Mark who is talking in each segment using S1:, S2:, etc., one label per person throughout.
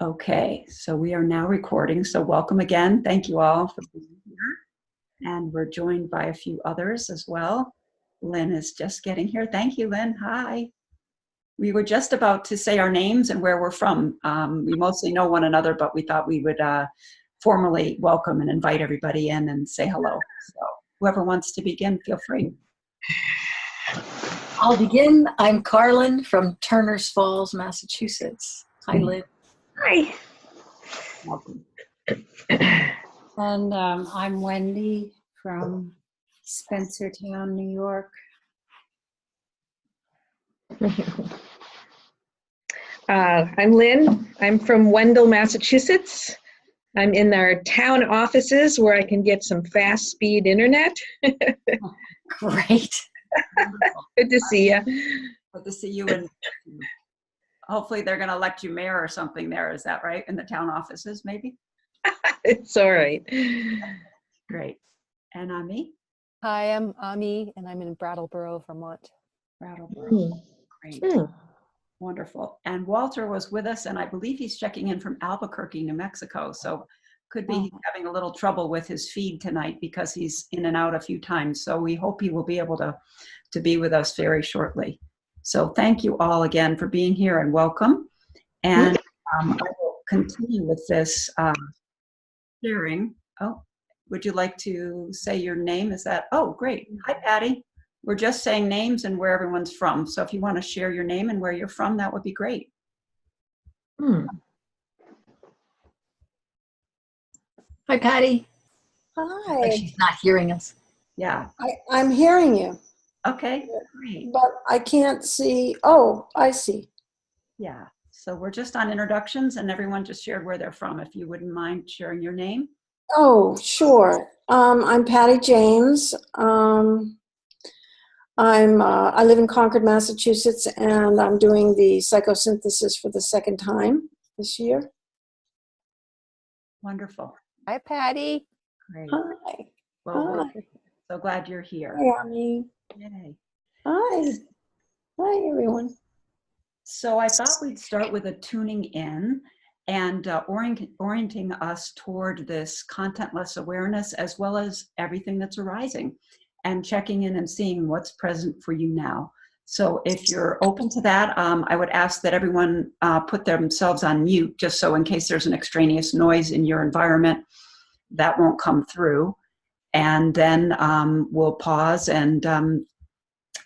S1: Okay, so we are now recording. So welcome again. Thank you all for being here. And we're joined by a few others as well. Lynn is just getting here. Thank you, Lynn. Hi. We were just about to say our names and where we're from. We mostly know one another, but we thought we would formally welcome and invite everybody in and say hello. So whoever wants to begin, feel free.
S2: I'll begin. I'm Carlin from Turners Falls, Massachusetts. Hi, Lynn.
S3: Hi.
S1: Welcome.
S4: And I'm Wendy from Spencertown, New York.
S3: I'm Lynn. I'm from Wendell, Massachusetts. I'm in our town offices where I can get some fast speed internet.
S4: Great.
S3: Good to see you.
S1: Good to see you. And hopefully they're going to elect you mayor or something there. Is that right? In the town offices, maybe?
S3: It's all right.
S1: Great. And Ami?
S5: Hi, I'm Ami, and I'm in Brattleboro, Vermont.
S1: Brattleboro. Great. Wonderful. And Walter was with us, and I believe he's checking in from Albuquerque, New Mexico. So could be he's having a little trouble with his feed tonight because he's in and out a few times. So we hope he will be able to be with us very shortly. So thank you all again for being here and welcome. And I will continue with this sharing. Oh, would you like to say your name? Is that, oh, great. Hi, Patty. We're just saying names and where everyone's from. So if you want to share your name and where you're from, that would be great.
S2: Hi, Patty.
S6: Hi.
S2: Like she's not hearing us.
S1: Yeah.
S6: I'm hearing you,
S1: Okay, great.
S6: but I can't see. Oh, I see.
S1: Yeah. So we're just on introductions and everyone just shared where they're from. If you wouldn't mind sharing your name.
S6: Oh, sure. I'm Patty James. I live in Concord, Massachusetts, and I'm doing the psychosynthesis for the second time this year.
S1: Wonderful.
S5: Hi, Patty.
S1: Great.
S6: Hi.
S1: Well, we're
S6: Hi.
S1: so glad you're here.
S6: Hi, Ami.
S1: Yay.
S6: Hi. Hi, everyone.
S1: So I thought we'd start with a tuning in and orienting us toward this contentless awareness as well as everything that's arising and checking in and seeing what's present for you now. So if you're open to that, I would ask that everyone put themselves on mute just so in case there's an extraneous noise in your environment, that won't come through. And then we'll pause and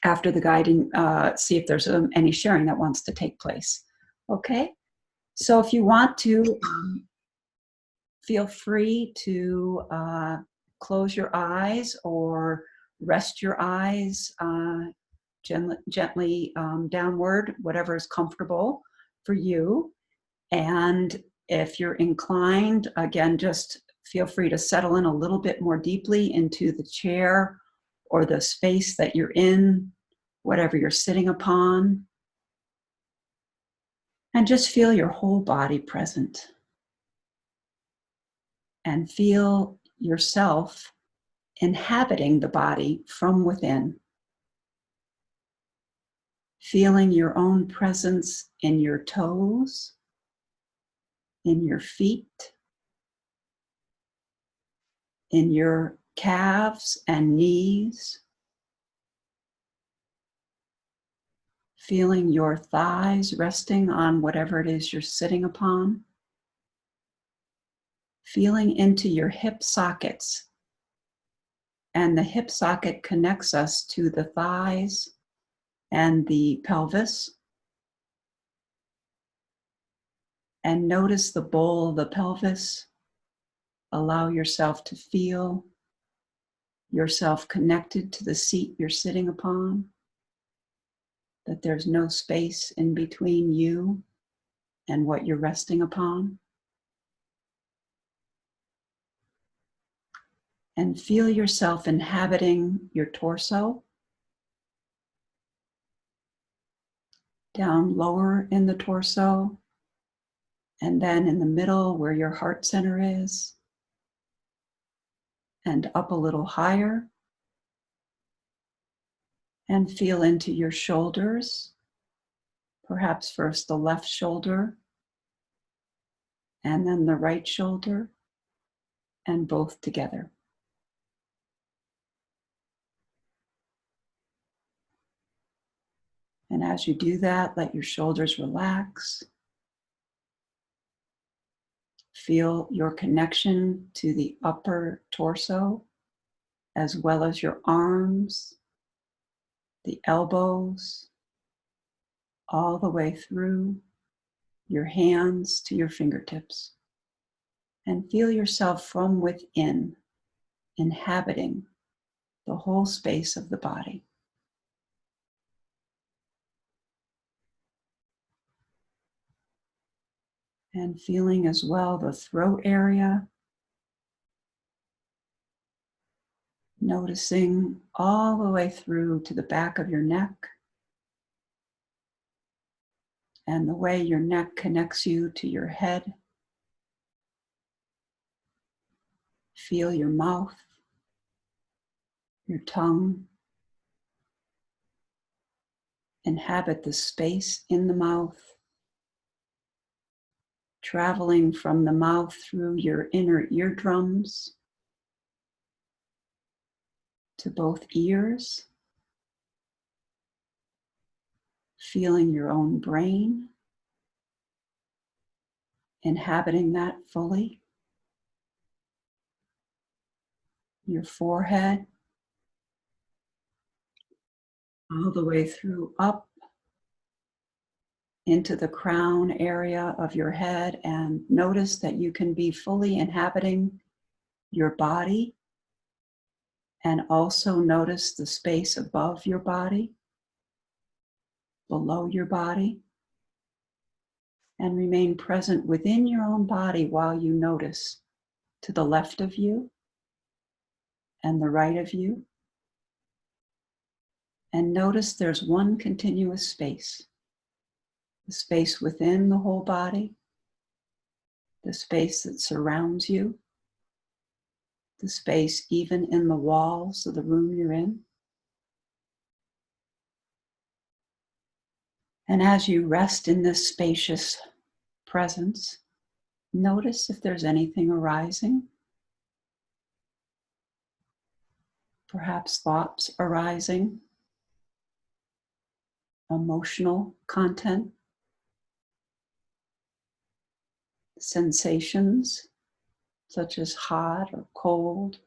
S1: after the guiding, see if there's any sharing that wants to take place. Okay? So if you want to, feel free to close your eyes or rest your eyes gently downward, whatever is comfortable for you. And if you're inclined, again, just feel free to settle in a little bit more deeply into the chair or the space that you're in, whatever you're sitting upon. And just feel your whole body present. And feel yourself inhabiting the body from within. Feeling your own presence in your toes, in your feet, in your calves and knees. Feeling your thighs resting on whatever it is you're sitting upon. Feeling into your hip sockets. And the hip socket connects us to the thighs and the pelvis. And notice the bowl of the pelvis. Allow yourself to feel yourself connected to the seat you're sitting upon. That there's no space in between you and what you're resting upon. And feel yourself inhabiting your torso. Down lower in the torso. And then in the middle where your heart center is. And up a little higher. And feel into your shoulders. Perhaps first the left shoulder. and then the right shoulder, and both together. And as you do that, let your shoulders relax. Feel your connection to the upper torso, as well as your arms, the elbows, all the way through your hands to your fingertips. And feel yourself from within, inhabiting the whole space of the body. And feeling as well the throat area, noticing all the way through to the back of your neck and the way your neck connects you to your head. Feel your mouth, your tongue. Inhabit the space in the mouth, traveling from the mouth through your inner eardrums to both ears, feeling your own brain, inhabiting that fully, your forehead, all the way through up into the crown area of your head, and notice that you can be fully inhabiting your body, and also notice the space above your body, below your body, and remain present within your own body while you notice to the left of you and the right of you. And notice there's one continuous space, the space within the whole body, the space that surrounds you, the space even in the walls of the room you're in. And as you rest in this spacious presence, notice if there's anything arising. Perhaps thoughts arising, emotional content, sensations such as hot or cold.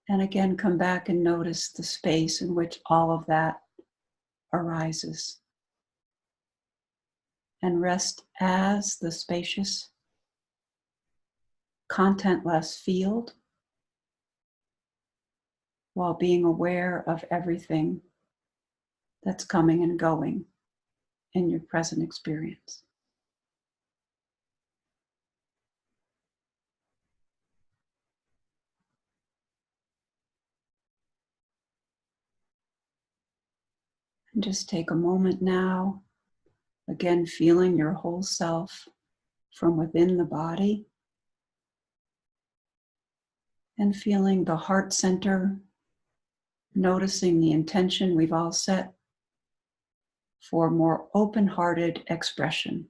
S1: And again, come back and notice the space in which all of that arises. And rest as the spacious, contentless field, while being aware of everything that's coming and going in your present experience. And just take a moment now, again feeling your whole self from within the body, and feeling the heart center, noticing the intention we've all set for more open-hearted expression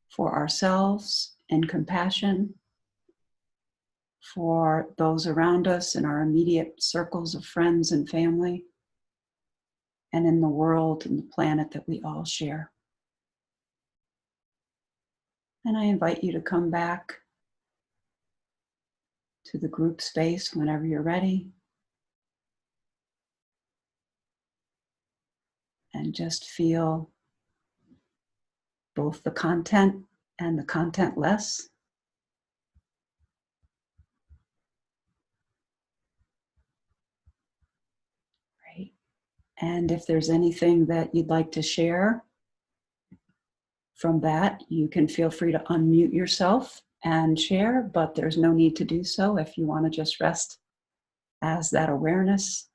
S1: for ourselves and compassion, for those around us in our immediate circles of friends and family, and in the world and the planet that we all share. And I invite you to come back to the group space whenever you're ready, and just feel both the content and the contentless. Right. And if there's anything that you'd like to share from that, you can feel free to unmute yourself and share, but there's no need to do so if you want to just rest as that awareness.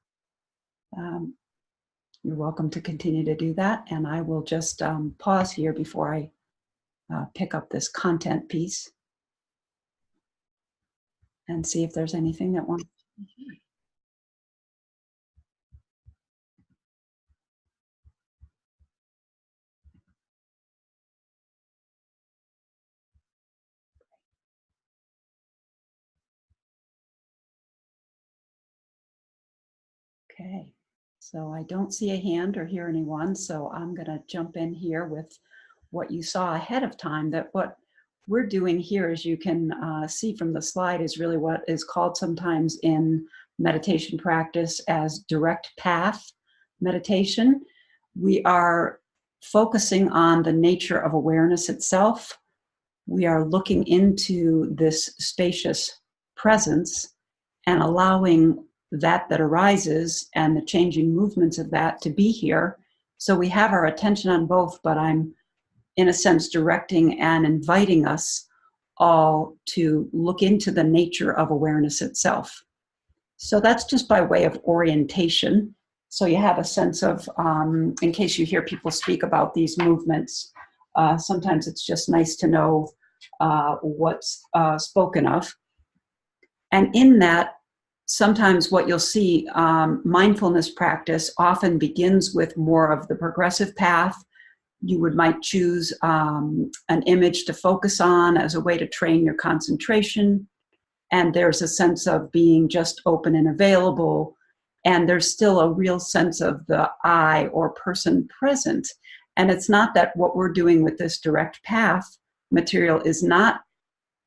S1: You're welcome to continue to do that, and I will just pause here before I pick up this content piece and see if there's anything that wants to be shared. Okay, so I don't see a hand or hear anyone, so I'm going to jump in here with what you saw ahead of time, that what we're doing here, as you can see from the slide, is really what is called sometimes in meditation practice as direct path meditation. We are focusing on the nature of awareness itself. We are looking into this spacious presence and allowing that arises and the changing movements of that to be here. So we have our attention on both, but I'm in a sense directing and inviting us all to look into the nature of awareness itself. So that's just by way of orientation. So you have a sense of, in case you hear people speak about these movements, sometimes it's just nice to know what's spoken of. And in that, sometimes what you'll see, mindfulness practice often begins with more of the progressive path. You might choose an image to focus on as a way to train your concentration. And there's a sense of being just open and available. And there's still a real sense of the I or person present. And it's not that what we're doing with this direct path material is not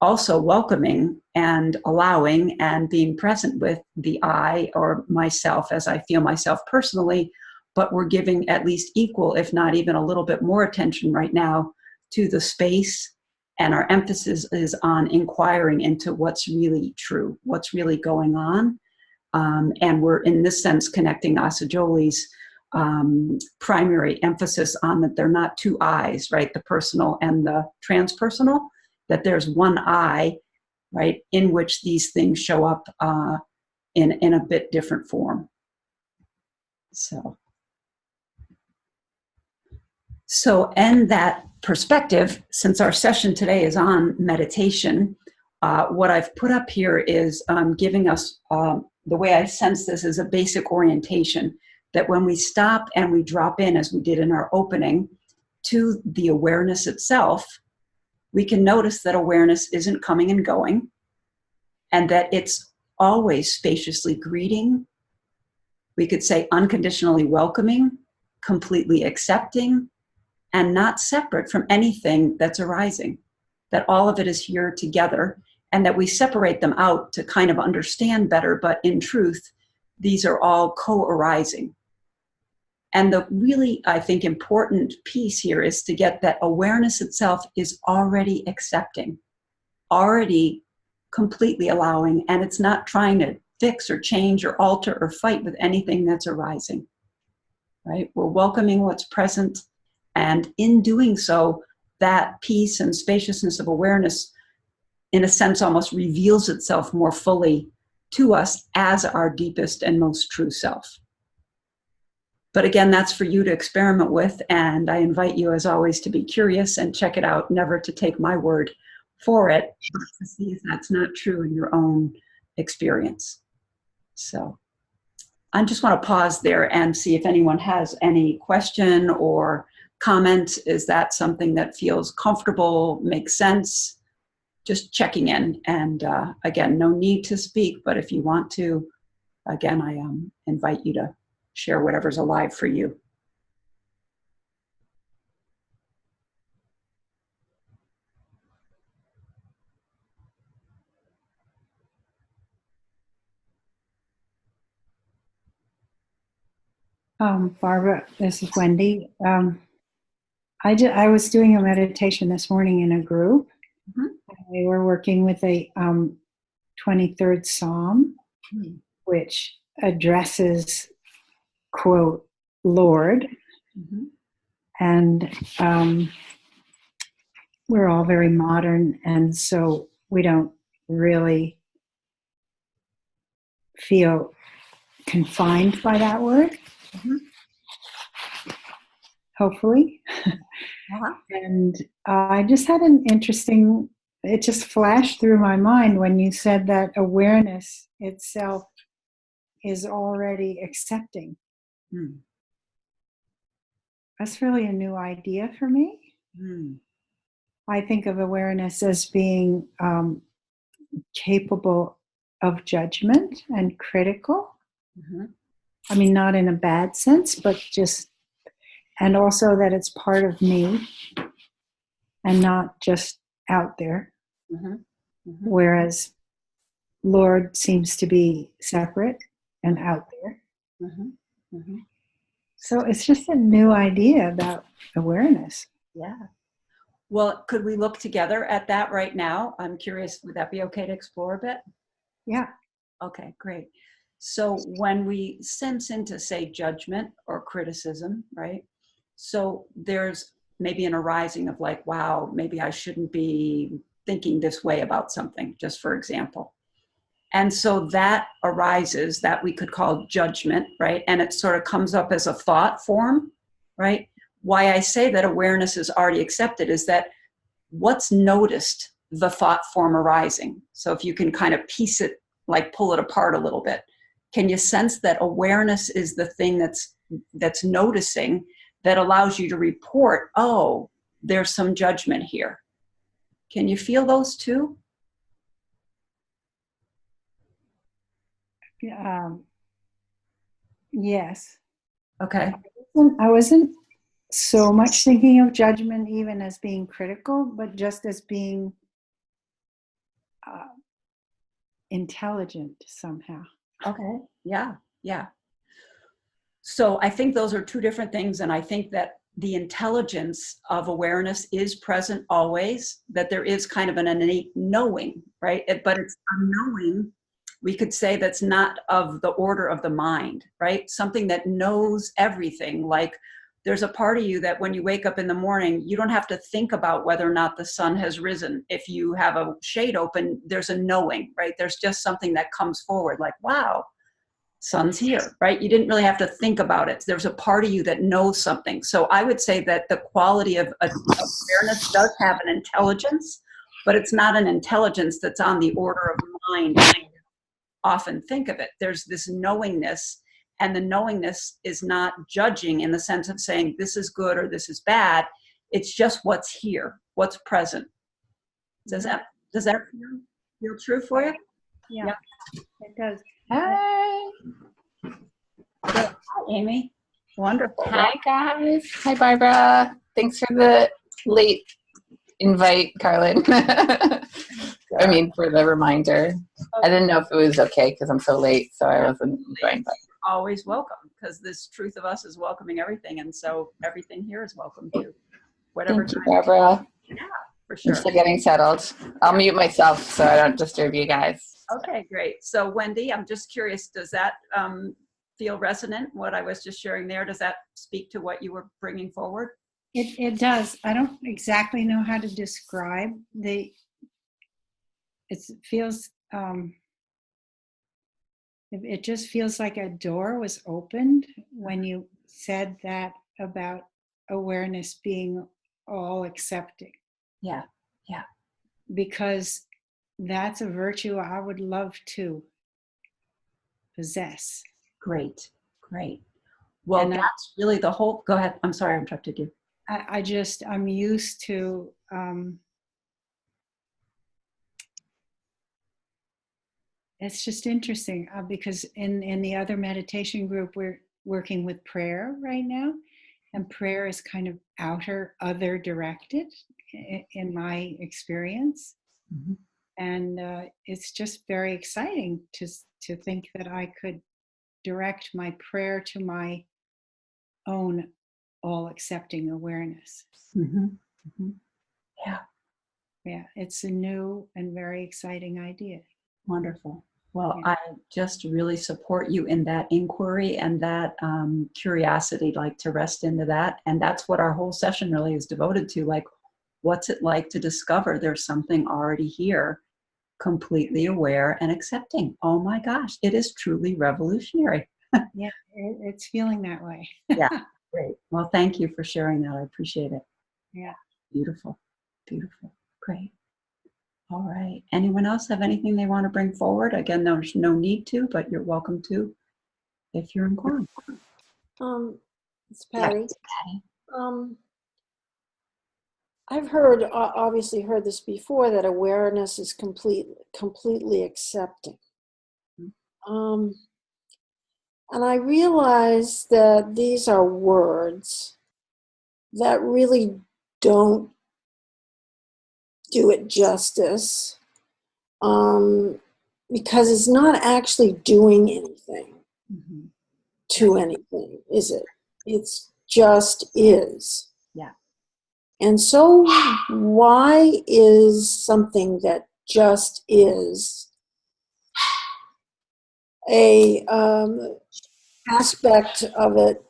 S1: also welcoming and allowing and being present with the I or myself as I feel myself personally, but we're giving at least equal, if not even a little bit more attention right now to the space, and our emphasis is on inquiring into what's really true, what's really going on. And we're, in this sense, connecting Asajoli's primary emphasis on that they're not two I's, right? The personal and the transpersonal, that there's one I, right, in which these things show up in a bit different form. So in that perspective, since our session today is on meditation, what I've put up here is giving us, the way I sense this is a basic orientation, that when we stop and we drop in, as we did in our opening, to the awareness itself, we can notice that awareness isn't coming and going, and that it's always spaciously greeting. We could say unconditionally welcoming, completely accepting, and not separate from anything that's arising. That all of it is here together, and that we separate them out to kind of understand better, but in truth, these are all co-arising. And the really, I think, important piece here is to get that awareness itself is already accepting, already completely allowing, and it's not trying to fix or change or alter or fight with anything that's arising, right? We're welcoming what's present, and in doing so, that peace and spaciousness of awareness, in a sense, almost reveals itself more fully to us as our deepest and most true self. But again, that's for you to experiment with, and I invite you, as always, to be curious and check it out, never to take my word for it, but to see if that's not true in your own experience. So I just want to pause there and see if anyone has any question or comment. Is that something that feels comfortable, makes sense? Just checking in. And again, no need to speak, but if you want to, again, I invite you to share whatever's alive for you.
S4: Barbara, this is Wendy. I was doing a meditation this morning in a group.
S1: Mhm.
S4: We were working with a 23rd Psalm, which addresses, quote, Lord.
S1: Mm-hmm.
S4: And we're all very modern, and so we don't really feel confined by that word,
S1: Mm-hmm.
S4: hopefully.
S1: Uh-huh.
S4: And I just had an interesting, it just flashed through my mind when you said that awareness itself is already accepting.
S1: Mm.
S4: That's really a new idea for me.
S1: Mm.
S4: I think of awareness as being capable of judgment and critical.
S1: Mm-hmm.
S4: I mean, not in a bad sense, but just, and also that it's part of me and not just out there.
S1: Mhm. Mhm.
S4: Whereas Lord seems to be separate and out there.
S1: Mhm. Mhm.
S4: So it's just a new idea about awareness.
S1: Yeah. Well, could we look together at that right now? I'm curious, would that be okay to explore a bit?
S4: Yeah.
S1: Okay, great. So when we sense into, say, judgment or criticism, right? So there's maybe an arising of like, wow, maybe I shouldn't be thinking this way about something, just for example. And so that arises that we could call judgment, right? And it sort of comes up as a thought form, right? Why I say that awareness is already accepted is that what's noticed the thought form arising. So if you can kind of piece it, like pull it apart a little bit, can you sense that awareness is the thing that's noticing that allows you to report, oh, there's some judgment here. Can you feel those two?
S4: Yes.
S1: Okay.
S4: I wasn't so much thinking of judgment even as being critical, but just as being intelligent somehow.
S1: Okay. Yeah. Yeah. So I think those are two different things. And I think that the intelligence of awareness is present always, that there is kind of an innate knowing, right? But it's a knowing, we could say, that's not of the order of the mind, right? Something that knows everything. Like there's a part of you that when you wake up in the morning, you don't have to think about whether or not the sun has risen. If you have a shade open, there's a knowing, right? There's just something that comes forward like, wow, sun's here, right? You didn't really have to think about it. There's a part of you that knows something. So I would say that the quality of awareness does have an intelligence, but it's not an intelligence that's on the order of mind. I often think of it. There's this knowingness, and the knowingness is not judging in the sense of saying this is good or this is bad. It's just what's here, what's present. Does that feel true for you?
S4: Yeah, it does.
S2: Hi.
S1: Hi, Amy. Wonderful.
S2: Hi, guys. Hi, Barbara. Thanks for the late invite, Carlin. I mean, for the reminder. I didn't know if it was okay because I'm so late, so I wasn't joined. But
S1: Always welcome, because this truth of us is welcoming everything, and so everything here is welcome too. Whatever
S2: thank you,
S1: time.
S2: Barbara.
S1: Yeah, for sure.
S2: I'm still getting settled. I'll mute myself so I don't disturb you guys.
S1: Okay, great. So Wendy, I'm just curious, does that feel resonant, what I was just sharing there? Does that speak to what you were bringing forward?
S4: It does. I don't exactly know how to describe it feels, it just feels like a door was opened when you said that about awareness being all accepting.
S1: Yeah, yeah.
S4: Because that's a virtue I would love to possess.
S1: Great, great. Well,
S4: And
S1: that's really the whole, go ahead. I'm sorry, I interrupted you.
S4: I'm used to, it's just interesting because in the other meditation group, we're working with prayer right now. And prayer is kind of other directed in my experience.
S1: Mm-hmm.
S4: And it's just very exciting to think that I could direct my prayer to my own all accepting awareness.
S1: Mm-hmm. Mm-hmm. Yeah.
S4: Yeah, it's a new and very exciting idea.
S1: Wonderful. Well,
S4: Yeah.
S1: I just really support you in that inquiry and that curiosity, like to rest into that. And that's what our whole session really is devoted to. Like, what's it like to discover there's something already here, completely aware and accepting? Oh my gosh, it is truly revolutionary.
S4: Yeah, it's feeling that way.
S1: Yeah, great. Well, thank you for sharing that. I appreciate it.
S4: Yeah.
S1: Beautiful, beautiful, great. All right. Anyone else have anything they want to bring forward? Again, there's no need to, but you're welcome to if you're inclined.
S6: It's Patty.
S1: Patty.
S6: I've obviously heard this before, that awareness is completely accepting. And I realize that these are words that really don't do it justice, because it's not actually doing anything
S1: Mm-hmm.
S6: to anything, is it? It's just is.
S1: Yeah.
S6: And so why is something that just is a aspect of it,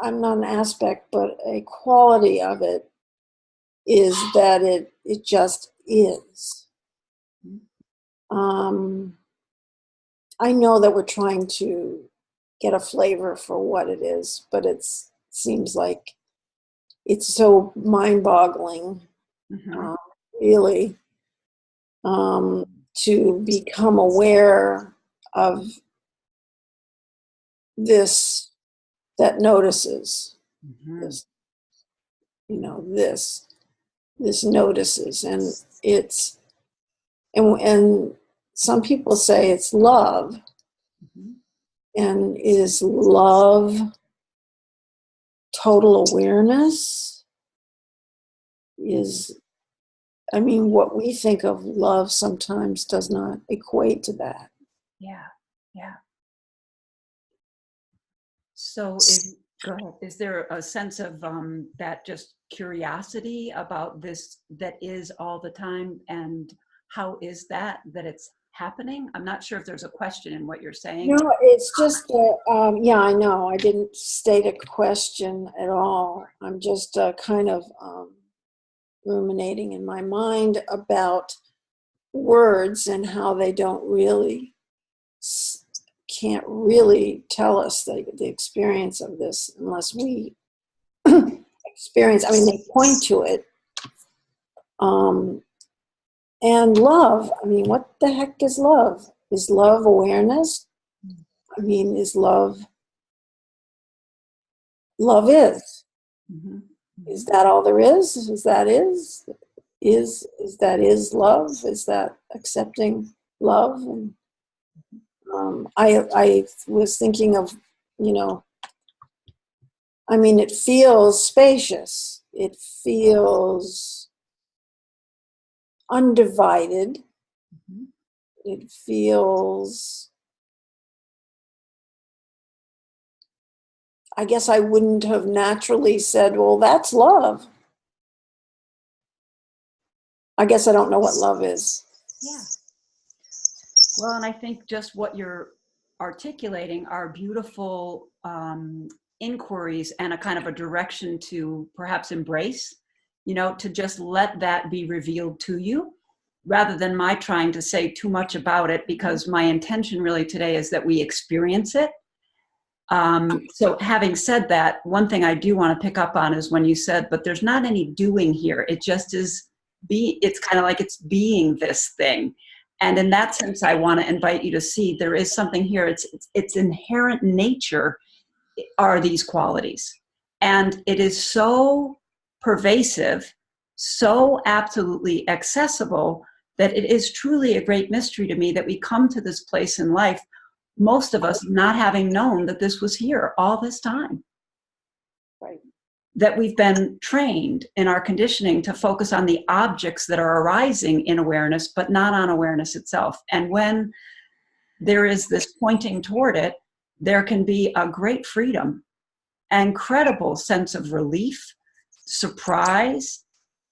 S6: I'm not an aspect, but a quality of it is that it just is. I know that we're trying to get a flavor for what it is, but it seems like it's so mind-boggling,
S1: Mm-hmm.
S6: really, to become aware of this that notices
S1: Mm-hmm.
S6: this, this notices, and it's and some people say it's love,
S1: Mm-hmm.
S6: and is love total awareness? Is, I mean, what we think of love sometimes does not equate to that.
S1: Yeah. Yeah. So go ahead. Is there a sense of that just curiosity about this that is all the time, and how is that it's happening? I'm not sure if there's a question in what you're saying.
S6: No, it's just that, yeah, I know. I didn't state a question at all. I'm just kind of ruminating in my mind about words and how they don't really, can't really tell us the experience of this unless we experience, I mean, they point to it. And love, I mean, what the heck is love? Is love awareness? I mean, is love is?
S1: Mm-hmm.
S6: Is that all there is? Is that is love? Is that accepting love? And I was thinking of, you know, I mean, it feels spacious. It feels undivided.
S1: Mm-hmm.
S6: It feels, I guess I wouldn't have naturally said, well, that's love. I guess I don't know what love is.
S1: Yeah. Well, and I think just what you're articulating are beautiful inquiries and a kind of a direction to perhaps embrace, to just let that be revealed to you rather than my trying to say too much about it, because my intention really today is that we experience it. So having said that, one thing I do want to pick up on is when you said, but there's not any doing here. It just is it's kind of like it's being this thing. And in that sense, I want to invite you to see there is something here. Its inherent nature are these qualities. And it is so pervasive, so absolutely accessible, that it is truly a great mystery to me that we come to this place in life, most of us not having known that this was here all this time.
S6: Right.
S1: That we've been trained in our conditioning to focus on the objects that are arising in awareness, but not on awareness itself. And when there is this pointing toward it, there can be a great freedom, incredible sense of relief, surprise,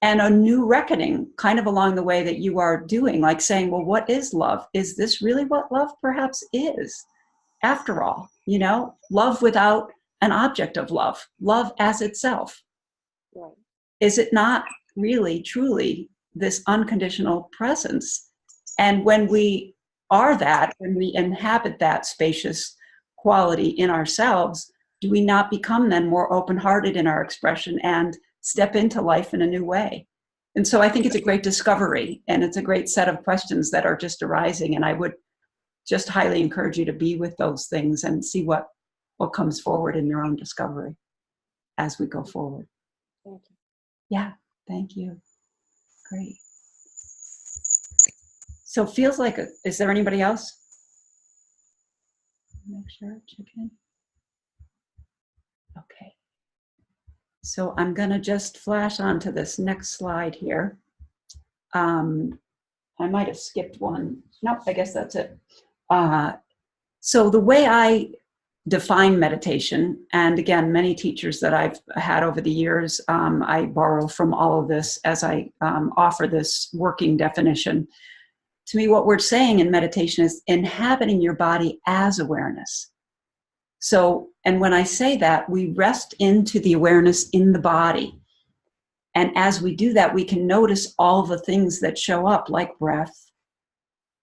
S1: and a new reckoning kind of along the way that you are doing, like saying, well, what is love? Is this really what love perhaps is? After all, love without an object of love, love as itself.
S6: Right.
S1: Is it not really, truly this unconditional presence? And when we are that, when we inhabit that spacious quality in ourselves, do we not become then more open-hearted in our expression and step into life in a new way? And so I think it's a great discovery, and it's a great set of questions that are just arising. And I would just highly encourage you to be with those things and see what comes forward in your own discovery as we go forward.
S6: Thank you.
S1: Yeah, thank you. Great. So feels like, is there anybody else? Make sure, check in. Okay. So I'm going to just flash on to this next slide here. I might have skipped one. Nope, I guess that's it. So the way I define meditation, and again, many teachers that I've had over the years, I borrow from all of this as I offer this working definition. To me, what we're saying in meditation is inhabiting your body as awareness. So, and when I say that, we rest into the awareness in the body. And as we do that, we can notice all the things that show up, like breath,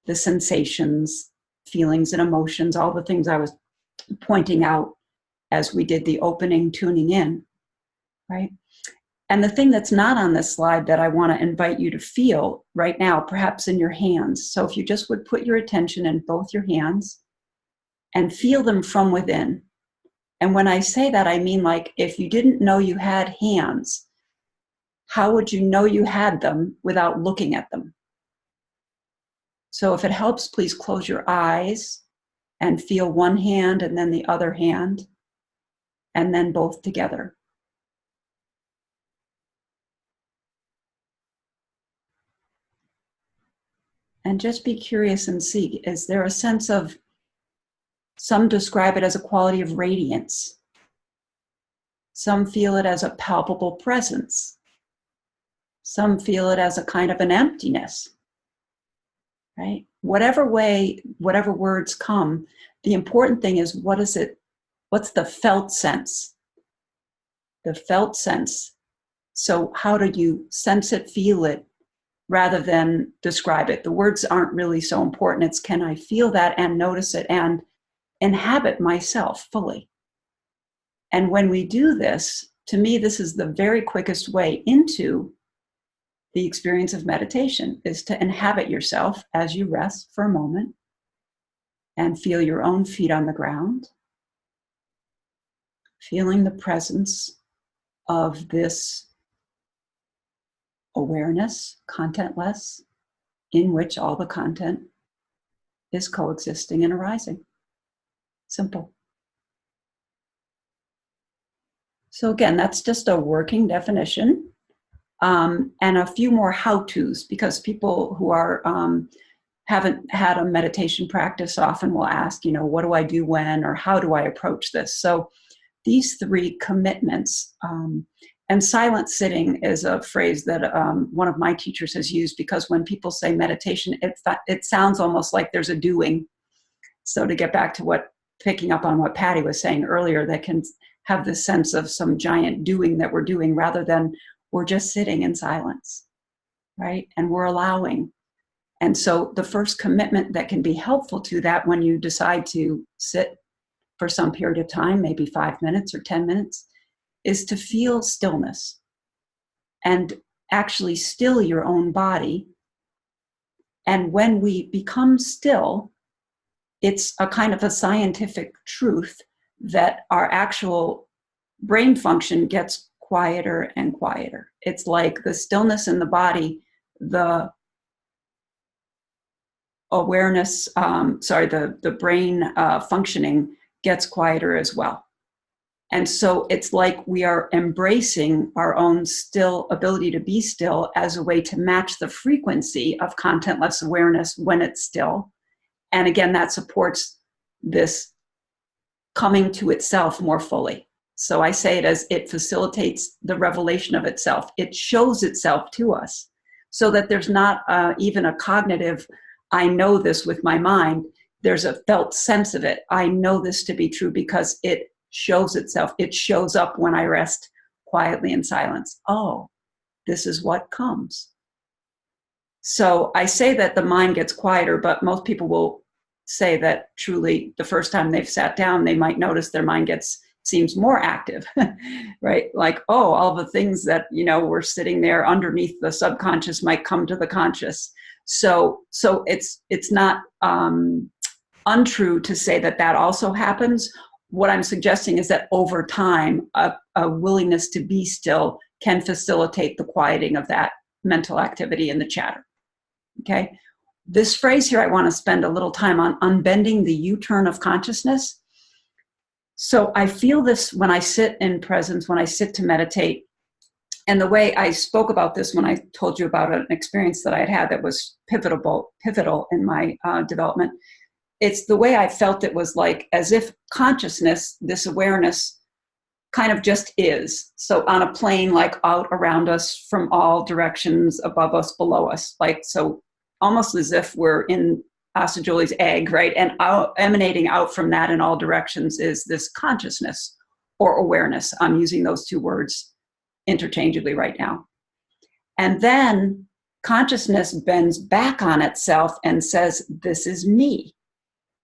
S1: the sensations, feelings and emotions, all the things I was pointing out as we did the opening tuning in, right? And the thing that's not on this slide that I want to invite you to feel right now, perhaps in your hands. So if you just would put your attention in both your hands and feel them from within. And when I say that, I mean like if you didn't know you had hands, how would you know you had them without looking at them? So if it helps, please close your eyes and feel one hand and then the other hand, and then both together. And just be curious and see, is there a sense of, some describe it as a quality of radiance. Some feel it as a palpable presence. Some feel it as a kind of an emptiness, right? Whatever way, whatever words come, the important thing is what is it, what's the felt sense? The felt sense. So how do you sense it, feel it, rather than describe it? The words aren't really so important. It's can I feel that and notice it and inhabit myself fully? And when we do this, to me, this is the very quickest way into the experience of meditation, is to inhabit yourself as you rest for a moment and feel your own feet on the ground, feeling the presence of this awareness, contentless, in which all the content is coexisting and arising. Simple. So again, that's just a working definition. And a few more how-tos, because people who are haven't had a meditation practice often will ask, what do I do when, or how do I approach this? So these three commitments, and silent sitting is a phrase that one of my teachers has used, because when people say meditation, it sounds almost like there's a doing. So to get back to picking up on what Patty was saying earlier, that can have this sense of some giant doing that we're doing, rather than we're just sitting in silence, right? And we're allowing. And so the first commitment that can be helpful to that, when you decide to sit for some period of time, maybe 5 minutes or 10 minutes, is to feel stillness and actually still your own body. And when we become still, it's a kind of a scientific truth that our actual brain function gets quieter and quieter. It's like the stillness in the body, the awareness, the brain functioning gets quieter as well. And so it's like we are embracing our own still ability to be still as a way to match the frequency of contentless awareness when it's still. And again, that supports this coming to itself more fully. So I say it as it facilitates the revelation of itself. It shows itself to us so that there's not even a cognitive, I know this with my mind. There's a felt sense of it. I know this to be true because it shows itself. It shows up when I rest quietly in silence. Oh, this is what comes. So I say that the mind gets quieter, but most people will say that truly the first time they've sat down, they might notice their mind seems more active, right? Like, oh, all the things that, were sitting there underneath the subconscious might come to the conscious. So it's not untrue to say that also happens. What I'm suggesting is that over time, a willingness to be still can facilitate the quieting of that mental activity and the chatter. Okay. this phrase here, I want to spend a little time on unbending the U-turn of consciousness. So I feel this when I sit in presence, when I sit to meditate. And the way I spoke about this when I told you about an experience that I had had that was pivotal in my development, it's the way I felt it was like as if consciousness, this awareness, kind of just is. So on a plane, like out around us from all directions, above us, below us, like so almost as if we're in Asa Julie's egg, right? And emanating out from that in all directions is this consciousness or awareness. I'm using those two words interchangeably right now. And then consciousness bends back on itself and says, this is me.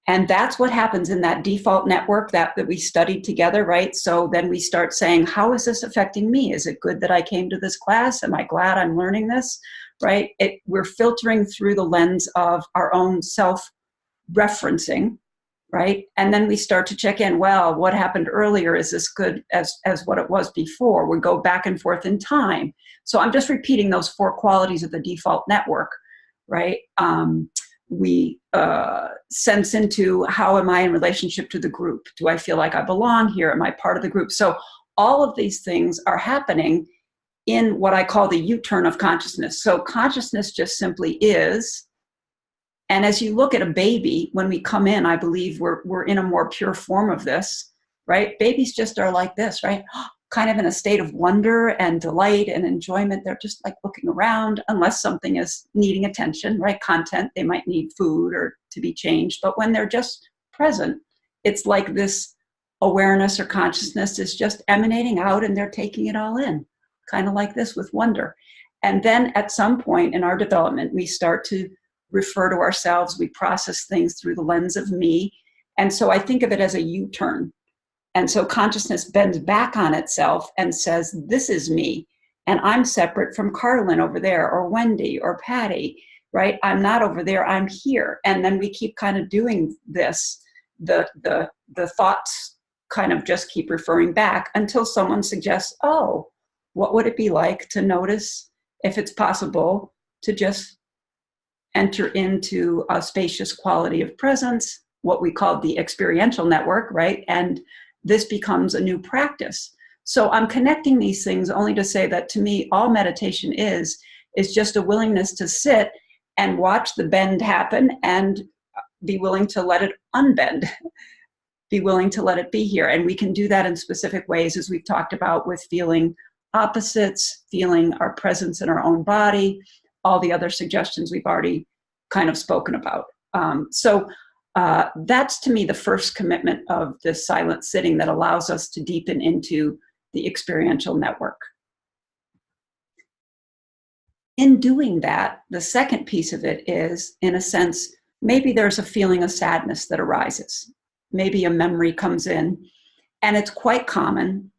S1: And that's what happens in that default network that we studied together, right? So then we start saying, how is this affecting me? Is it good that I came to this class? Am I glad I'm learning this, right? We're filtering through the lens of our own self-referencing, right? And then we start to check in, well, what happened earlier? Is this good as what it was before? We go back and forth in time. So I'm just repeating those 4 qualities of the default network, right? We sense into how am I in relationship to the group? Do I feel like I belong here? Am I part of the group? So all of these things are happening in what I call the U-turn of consciousness. So consciousness just simply is. And as you look at a baby, when we come in, I believe we're in a more pure form of this, right? Babies just are like this, right? Kind of in a state of wonder and delight and enjoyment. They're just like looking around unless something is needing attention, right? Content, they might need food or to be changed. But when they're just present, it's like this awareness or consciousness is just emanating out and they're taking it all in, kind of like this with wonder. And then at some point in our development, we start to refer to ourselves, we process things through the lens of me. And so I think of it as a U-turn. And so consciousness bends back on itself and says, this is me. And I'm separate from Carlin over there, or Wendy, or Patty, right? I'm not over there, I'm here. And then we keep kind of doing this. The thoughts kind of just keep referring back until someone suggests, oh, what would it be like to notice, if it's possible, to just enter into a spacious quality of presence, what we call the experiential network, right? And this becomes a new practice. So I'm connecting these things only to say that to me, all meditation is just a willingness to sit and watch the bend happen and be willing to let it unbend, be willing to let it be here. And we can do that in specific ways, as we've talked about, with feeling opposites, feeling our presence in our own body, all the other suggestions we've already kind of spoken about. That's to me the first commitment of this silent sitting that allows us to deepen into the experiential network. In doing that, the second piece of it is, in a sense, maybe there's a feeling of sadness that arises. Maybe a memory comes in, and it's quite common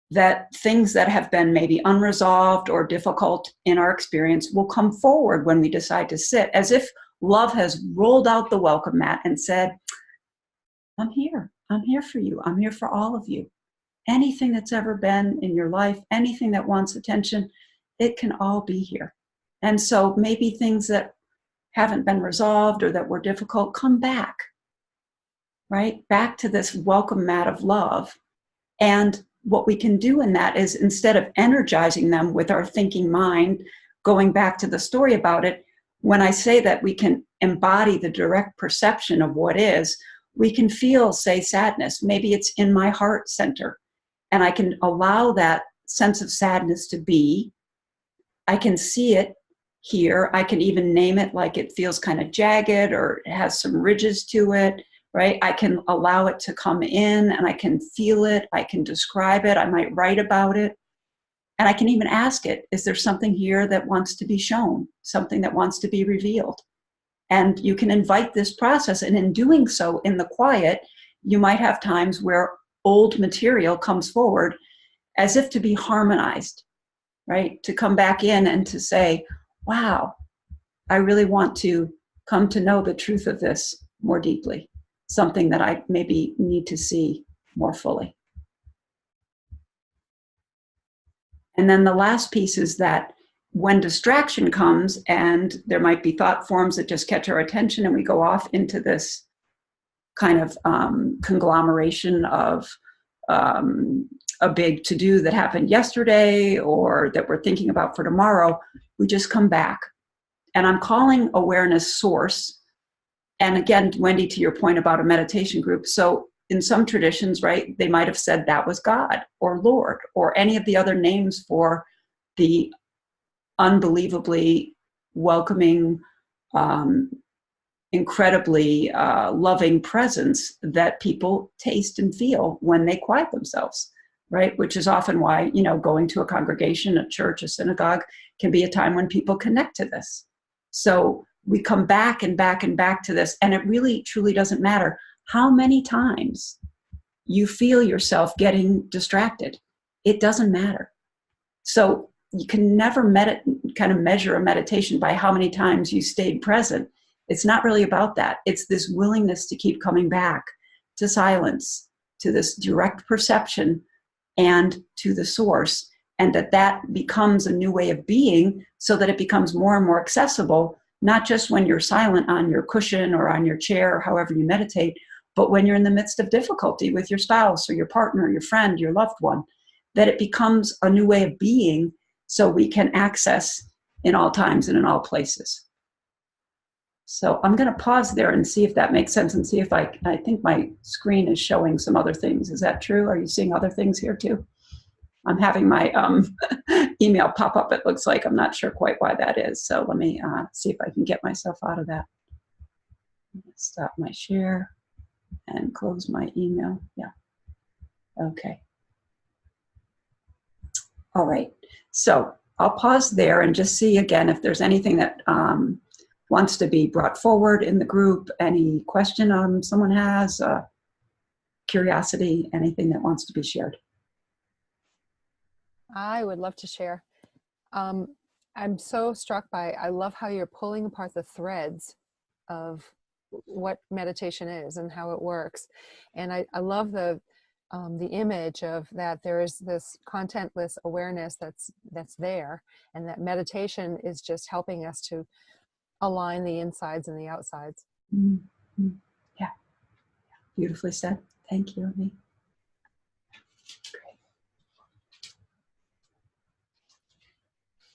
S1: that things that have been maybe unresolved or difficult in our experience will come forward when we decide to sit, as if love has rolled out the welcome mat and said, I'm here for you, I'm here for all of you. Anything that's ever been in your life, anything that wants attention, it can all be here. And so maybe things that haven't been resolved or that were difficult come back, right? Back to this welcome mat of love. And what we can do in that is, instead of energizing them with our thinking mind, going back to the story about it, when I say that we can embody the direct perception of what is, we can feel, say, sadness. Maybe it's in my heart center, and I can allow that sense of sadness to be. I can see it here. I can even name it, like it feels kind of jagged or it has some ridges to it, right? I can allow it to come in and I can feel it. I can describe it. I might write about it. And I can even ask it, is there something here that wants to be shown, something that wants to be revealed? And you can invite this process. And in doing so in the quiet, you might have times where old material comes forward as if to be harmonized, right? To come back in and to say, wow, I really want to come to know the truth of this more deeply, something that I maybe need to see more fully. And then the last piece is that when distraction comes, and there might be thought forms that just catch our attention, and we go off into this kind of conglomeration of a big to-do that happened yesterday or that we're thinking about for tomorrow, we just come back. And I'm calling awareness source. And again, Wendy, to your point about a meditation group, so in some traditions, right, they might have said that was God or Lord or any of the other names for the unbelievably welcoming, incredibly loving presence that people taste and feel when they quiet themselves, right? Which is often why, going to a congregation, a church, a synagogue can be a time when people connect to this. So we come back and back and back to this, and it really, truly doesn't matter how many times you feel yourself getting distracted. It doesn't matter. So you can never kind of measure a meditation by how many times you stayed present. It's not really about that. It's this willingness to keep coming back to silence, to this direct perception, and to the source, and that becomes a new way of being so that it becomes more and more accessible, not just when you're silent on your cushion or on your chair or however you meditate, but when you're in the midst of difficulty with your spouse or your partner, your friend, your loved one, that it becomes a new way of being so we can access in all times and in all places. So I'm going to pause there and see if that makes sense and see if I think my screen is showing some other things. Is that true? Are you seeing other things here too? I'm having my email pop up. It looks like I'm not sure quite why that is. So let me see if I can get myself out of that. Stop my share and close my email. Yeah. Okay. All right. So I'll pause there and just see again if there's anything that wants to be brought forward in the group, any question someone has, curiosity, anything that wants to be shared.
S5: I would love to share. I'm so struck by, I love how you're pulling apart the threads of what meditation is and how it works. And I love the image of that there is this contentless awareness that's there, and that meditation is just helping us to align the insides and the outsides.
S1: Mm-hmm. Yeah, beautifully said. Thank you, Amy. Great.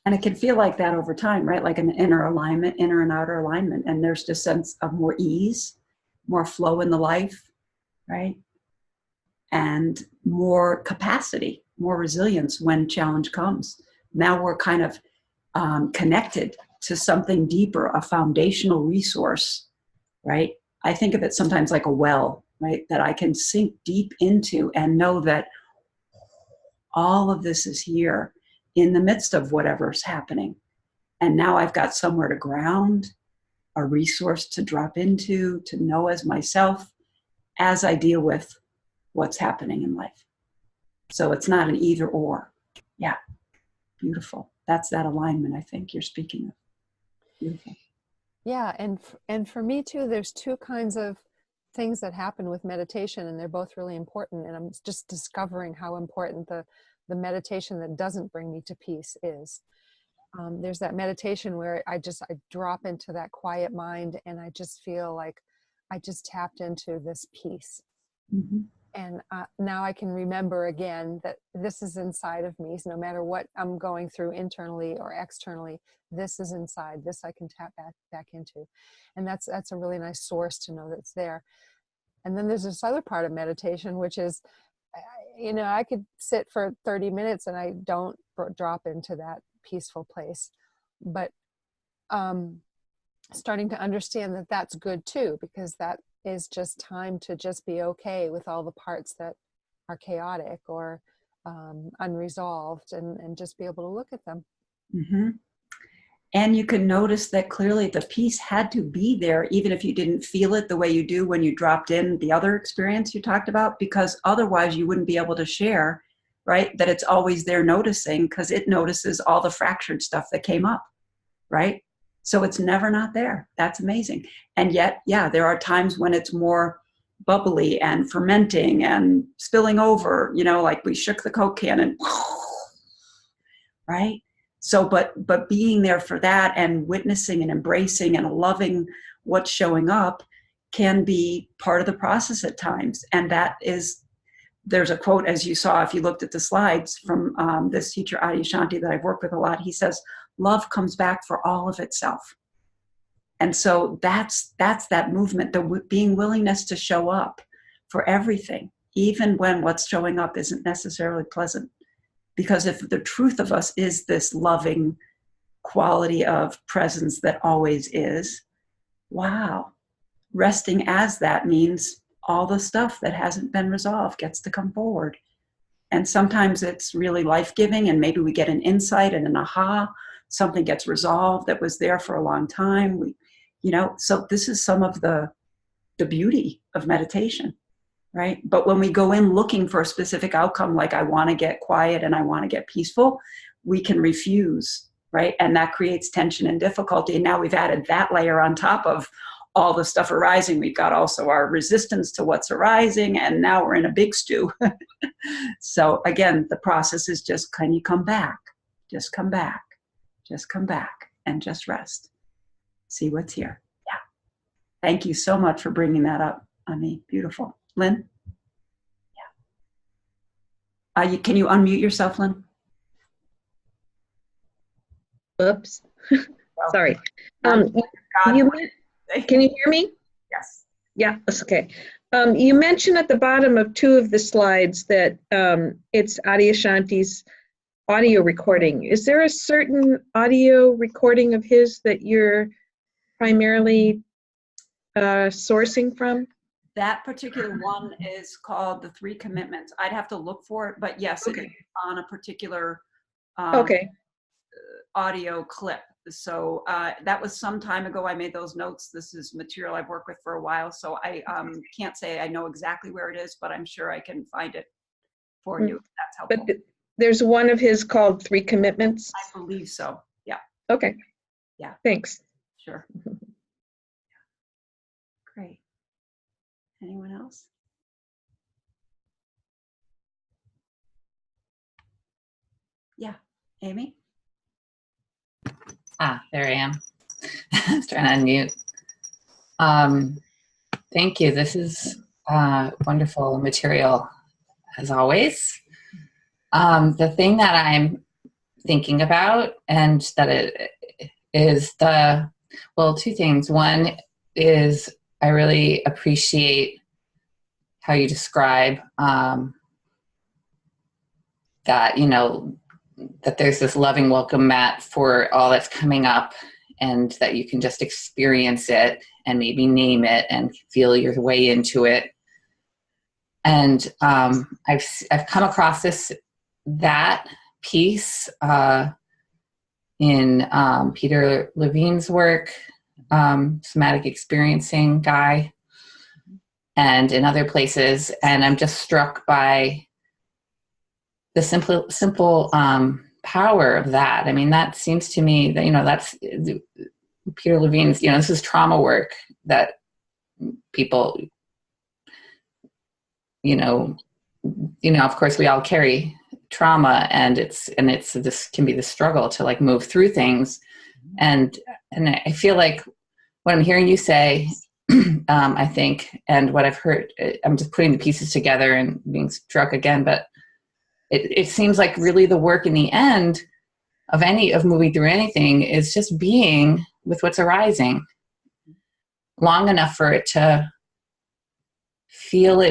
S1: And it can feel like that over time, right? Like an inner alignment, inner and outer alignment. And there's just a sense of more ease, more flow in the life, right? And more capacity, more resilience when challenge comes. Now we're kind of connected to something deeper, a foundational resource, right? I think of it sometimes like a well, right? That I can sink deep into and know that all of this is here in the midst of whatever's happening. And now I've got somewhere to ground, a resource to drop into, to know as myself as I deal with what's happening in life. So it's not an either or. Yeah, beautiful. That's that alignment I think you're speaking of. Beautiful.
S5: Yeah, and for me too, there's two kinds of things that happen with meditation, and they're both really important. And I'm just discovering how important the meditation that doesn't bring me to peace is. There's that meditation where I drop into that quiet mind, and I just feel like I just tapped into this peace.
S1: Mm-hmm.
S5: And now I can remember again that this is inside of me. So no matter what I'm going through internally or externally, this is inside. This I can tap back into. And that's a really nice source to know that's there. And then there's this other part of meditation, which is, I could sit for 30 minutes and I don't drop into that peaceful place. But starting to understand that that's good too, because that is just time to just be okay with all the parts that are chaotic or unresolved, and just be able to look at them.
S1: Mm-hmm. And you can notice that clearly the peace had to be there, even if you didn't feel it the way you do when you dropped in the other experience you talked about, because otherwise you wouldn't be able to share, right? That it's always there noticing, because it notices all the fractured stuff that came up, right? So it's never not there. That's amazing. And yet, yeah, there are times when it's more bubbly and fermenting and spilling over, like we shook the Coke can and, right? So, but being there for that and witnessing and embracing and loving what's showing up can be part of the process at times. And that is, there's a quote, as you saw, if you looked at the slides, from this teacher, Adyashanti, that I've worked with a lot. He says, love comes back for all of itself. And so that's that movement, the being willingness to show up for everything, even when what's showing up isn't necessarily pleasant. Because if the truth of us is this loving quality of presence that always is, wow, resting as that means all the stuff that hasn't been resolved gets to come forward. And sometimes it's really life-giving, and maybe we get an insight and an aha, something gets resolved that was there for a long time. So this is some of the beauty of meditation, right? But when we go in looking for a specific outcome, like I want to get quiet and I want to get peaceful, we can refuse, right? And that creates tension and difficulty. And now we've added that layer on top of all the stuff arising. We've got also our resistance to what's arising, and now we're in a big stew. So again, the process is just, can you come back? Just come back. Just come back and just rest. See what's here. Yeah. Thank you so much for bringing that up, Ami. Beautiful. Lynn? Yeah. Can you unmute yourself, Lynn?
S3: Oops. Sorry. Can you hear me?
S1: Yes.
S3: Yeah, that's okay. You mentioned at the bottom of two of the slides that it's Adyashanti's audio recording. Is there a certain audio recording of his that you're primarily sourcing from?
S1: That particular one is called The Three Commitments. I'd have to look for it, but yes, okay. It is on a particular audio clip. So that was some time ago. I made those notes. This is material I've worked with for a while, so I can't say I know exactly where it is, but I'm sure I can find it for you if that's helpful.
S3: But there's one of his called Three Commitments?
S1: I believe so, yeah.
S3: Okay.
S1: Yeah.
S3: Thanks.
S1: Sure. Great. Anyone else? Yeah, Amy?
S2: There I am. I was trying to unmute. Thank you. This is wonderful material, as always. The thing that I'm thinking about, and that it is two things. One is I really appreciate how you describe that, that there's this loving welcome mat for all that's coming up, and that you can just experience it and maybe name it and feel your way into it. And I've come across that piece in Peter Levine's work, somatic experiencing guy, and in other places. And I'm just struck by the simple power of that. I mean, that seems to me that, that's Peter Levine's, this is trauma work that people, of course we all carry trauma, and this can be the struggle to move through things. And I feel like what I'm hearing you say, I think, and what I've heard, I'm just putting the pieces together and being struck again, but it seems like really the work in the end of moving through anything is just being with what's arising long enough for it to feel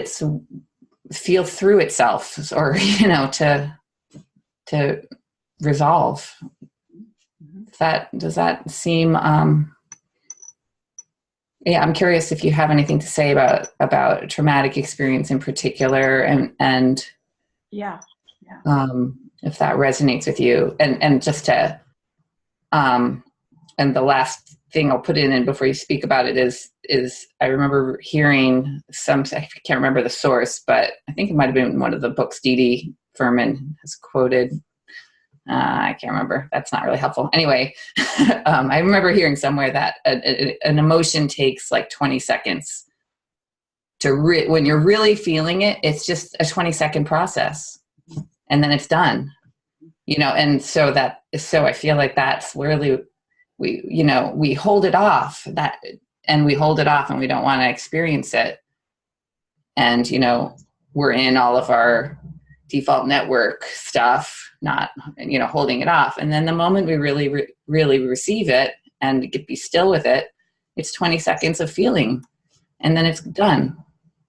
S2: through itself, or to resolve. Does that seem I'm curious if you have anything to say about traumatic experience in particular, and if that resonates with you, and just to and the last thing I'll put in before you speak about it is I remember hearing I can't remember the source, but I think it might have been one of the books Dee Furman has quoted. I can't remember. That's not really helpful. Anyway, I remember hearing somewhere that an emotion takes 20 seconds to when you're really feeling it. It's just a 20-second process, and then it's done. you know, and so I feel like that's really, we hold it off, and we hold it off and we don't want to experience it. And, you know, we're in all of our default network stuff, not, you know, holding it off. And then the moment we really, really receive it and be still with it, it's 20 seconds of feeling and then it's done.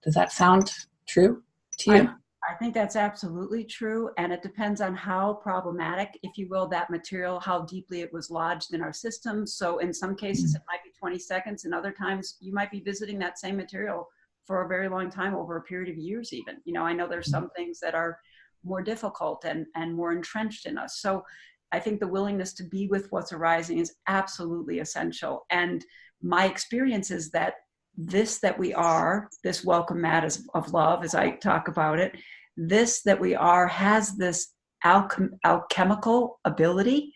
S2: Does that sound true to you?
S1: I think that's absolutely true. And it depends on how problematic, if you will, that material, how deeply it was lodged in our system. So in some cases, it might be 20 seconds. And other times you might be visiting that same material for a very long time, over a period of years even. You know, I know there's some things that are more difficult and more entrenched in us. So I think the willingness to be with what's arising is absolutely essential. And my experience is that this that we are, this welcome mat of love, as I talk about it, this that we are has this alchemical ability.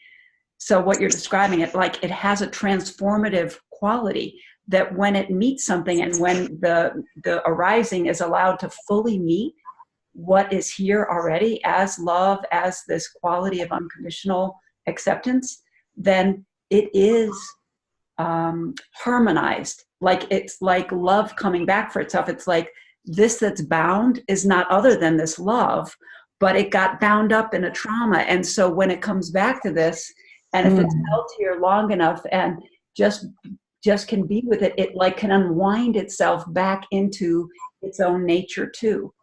S1: So what you're describing, it like it has a transformative quality, that when it meets something and when the arising is allowed to fully meet what is here already as love, as this quality of unconditional acceptance, then it is harmonized. Like it's like love coming back for itself. It's like this that's bound is not other than this love, but it got bound up in a trauma. And so when it comes back to this, and if it's held here long enough and just can be with it, it like can unwind itself back into its own nature too.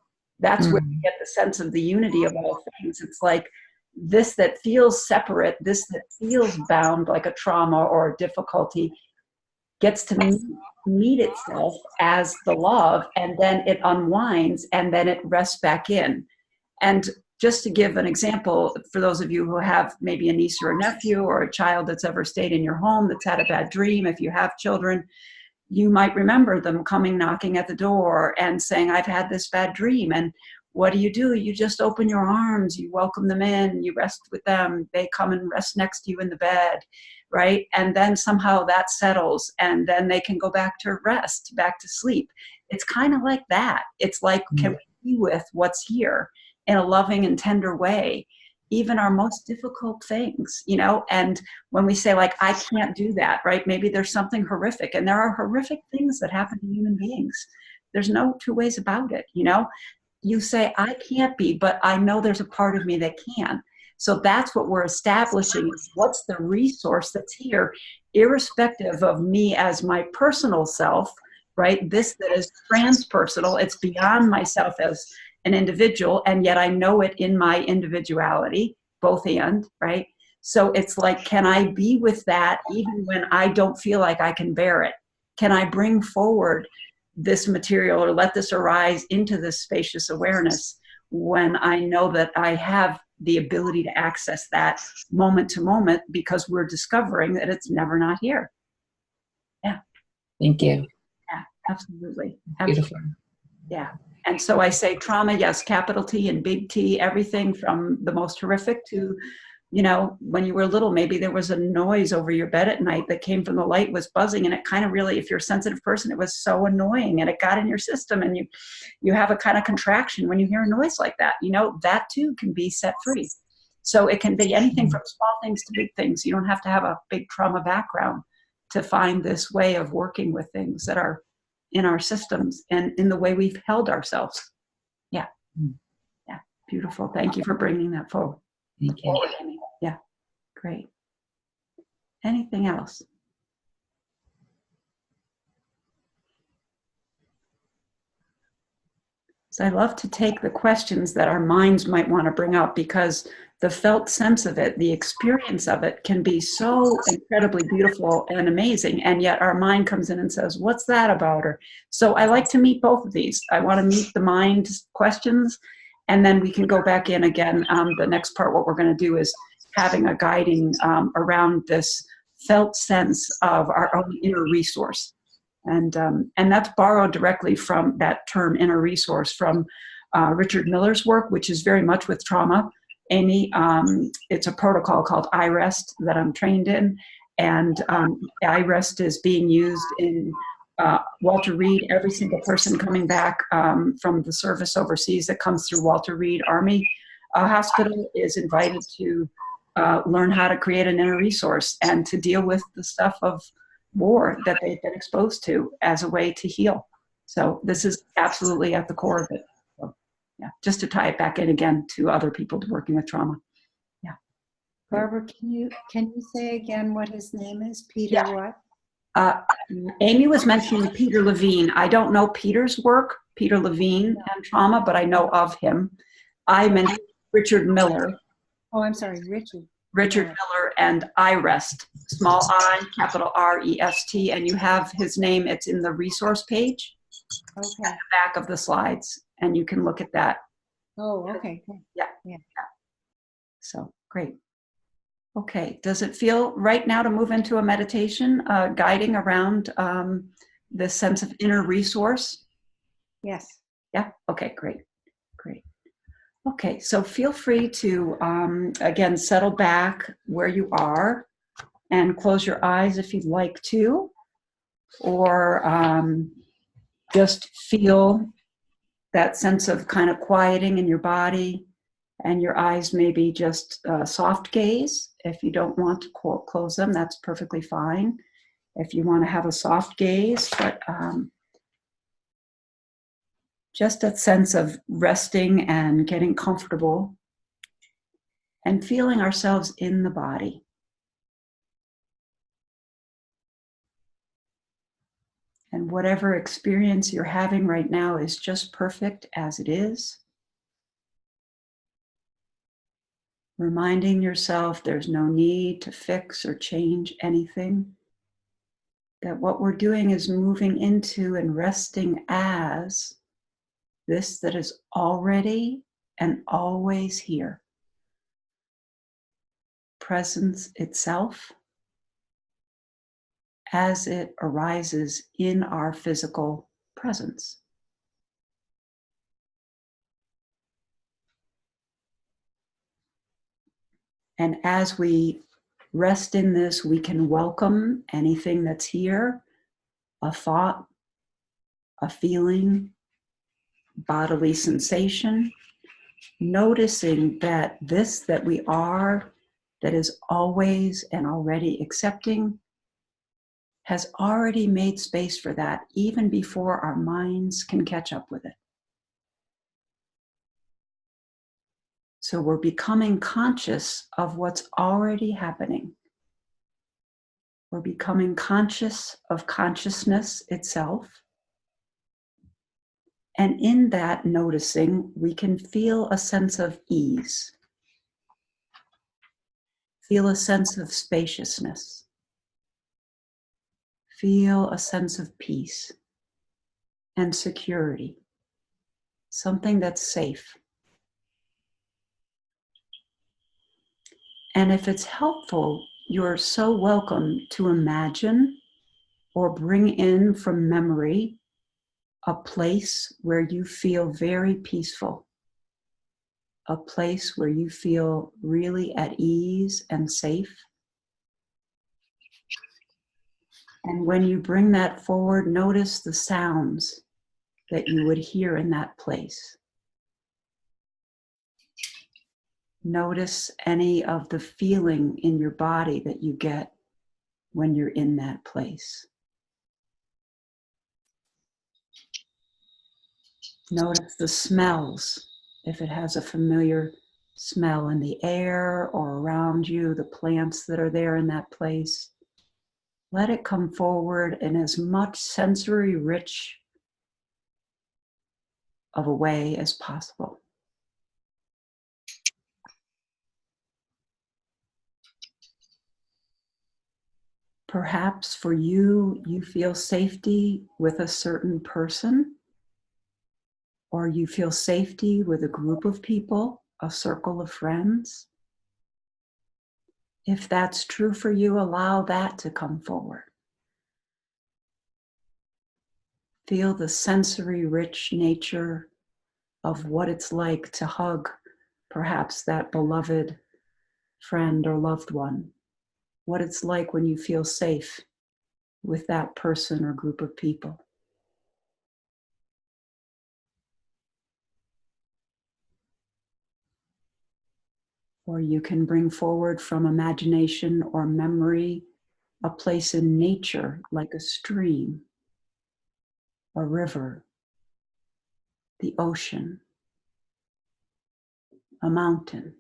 S1: That's where you get the sense of the unity of all things. It's like this that feels separate, this that feels bound like a trauma or a difficulty, gets to meet itself as the love, and then it unwinds and then it rests back in. And just to give an example, for those of you who have maybe a niece or a nephew or a child that's ever stayed in your home that's had a bad dream, if you have children, you might remember them coming knocking at the door and saying, I've had this bad dream. And what do? You just open your arms, you welcome them in, you rest with them, they come and rest next to you in the bed, right? And then somehow that settles and then they can go back to rest, back to sleep. It's kind of like that. It's like, can we be with what's here in a loving and tender way, even our most difficult things, you know? And when we say like, I can't do that, right? Maybe there's something horrific, and there are horrific things that happen to human beings. There's no two ways about it, you know? You say, I can't be, but I know there's a part of me that can. So that's what we're establishing, is what's the resource that's here, irrespective of me as my personal self, right? This that is transpersonal, it's beyond myself as an individual, and yet I know it in my individuality, both and, right? So it's like, can I be with that even when I don't feel like I can bear it? Can I bring forward this material or let this arise into this spacious awareness when I know that I have the ability to access that moment to moment, because we're discovering that it's never not here. Yeah.
S2: Thank you.
S1: Yeah, absolutely.
S2: Beautiful.
S1: Yeah. And so I say trauma, yes, capital T and big T, everything from the most horrific to, you know, when you were little, maybe there was a noise over your bed at night that came from the light, was buzzing, and it kind of really, if you're a sensitive person, it was so annoying and it got in your system, and you have a kind of contraction when you hear a noise like that. You know, that too can be set free. So it can be anything from small things to big things. You don't have to have a big trauma background to find this way of working with things that are in our systems and in the way we've held ourselves. Yeah. Yeah. Beautiful. Thank you for bringing that forward.
S2: Thank you.
S1: Yeah. Great. Anything else? So I love to take the questions that our minds might want to bring up, because the felt sense of it, the experience of it can be so incredibly beautiful and amazing. And yet our mind comes in and says, what's that about? Or so I like to meet both of these. I want to meet the mind questions, and then we can go back in again. The next part, what we're going to do is having a guiding around this felt sense of our own inner resource. And that's borrowed directly from that term inner resource from Richard Miller's work, which is very much with trauma. Amy, it's a protocol called iRest that I'm trained in. And iRest is being used in Walter Reed. Every single person coming back from the service overseas that comes through Walter Reed Army a hospital is invited to learn how to create an inner resource and to deal with the stuff of war that they've been exposed to as a way to heal. So this is absolutely at the core of it. So, yeah, just to tie it back in again to other people working with trauma. Yeah.
S4: Barbara, can you say again what his name is? Peter
S1: Yeah.
S4: what?
S1: Amy was mentioning Peter Levine. I don't know Peter's work, Peter Levine and trauma, but I know of him. I mentioned Richard Miller.
S4: Oh, I'm sorry, Richard.
S1: Richard Miller and IREST, small I, capital REST, and you have his name. It's in the resource page
S4: Okay.
S1: at the back of the slides, and you can look at that.
S4: Oh, okay.
S1: Yeah.
S4: Yeah.
S1: So great. Okay, does it feel right now to move into a meditation, guiding around this sense of inner resource?
S4: Yes.
S1: Yeah, okay, great, great. Okay, so feel free to, again, settle back where you are and close your eyes if you'd like to, or just feel that sense of kind of quieting in your body, and your eyes maybe just soft gaze. If you don't want to close them, that's perfectly fine. If you want to have a soft gaze, but just that sense of resting and getting comfortable and feeling ourselves in the body. And whatever experience you're having right now is just perfect as it is. Reminding yourself there's no need to fix or change anything. That what we're doing is moving into and resting as this that is already and always here. Presence itself as it arises in our physical presence. And as we rest in this, we can welcome anything that's here, a thought, a feeling, bodily sensation, noticing that this that we are, that is always and already accepting, has already made space for that even before our minds can catch up with it. So we're becoming conscious of what's already happening. We're becoming conscious of consciousness itself. And in that noticing, we can feel a sense of ease, feel a sense of spaciousness, feel a sense of peace and security, something that's safe. And if it's helpful, you're so welcome to imagine or bring in from memory a place where you feel very peaceful, a place where you feel really at ease and safe. And when you bring that forward, notice the sounds that you would hear in that place. Notice any of the feeling in your body that you get when you're in that place. Notice the smells, if it has a familiar smell in the air or around you, the plants that are there in that place. Let it come forward in as much sensory rich of a way as possible. Perhaps for you, you feel safety with a certain person, or you feel safety with a group of people, a circle of friends. If that's true for you, allow that to come forward. Feel the sensory rich nature of what it's like to hug perhaps that beloved friend or loved one. What it's like when you feel safe with that person or group of people. Or you can bring forward from imagination or memory a place in nature, like a stream, a river, the ocean, a mountain.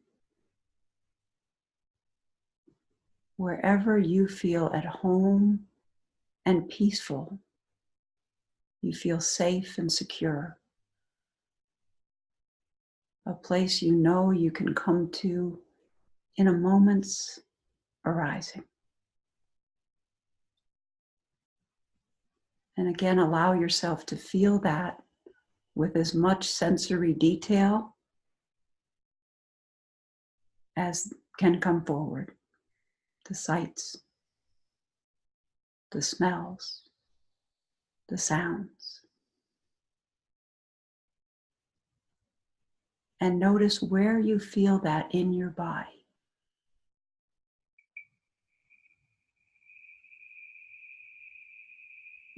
S1: Wherever you feel at home and peaceful, you feel safe and secure. A place you know you can come to in a moment's arising. And again, allow yourself to feel that with as much sensory detail as can come forward. The sights, the smells, the sounds. And notice where you feel that in your body.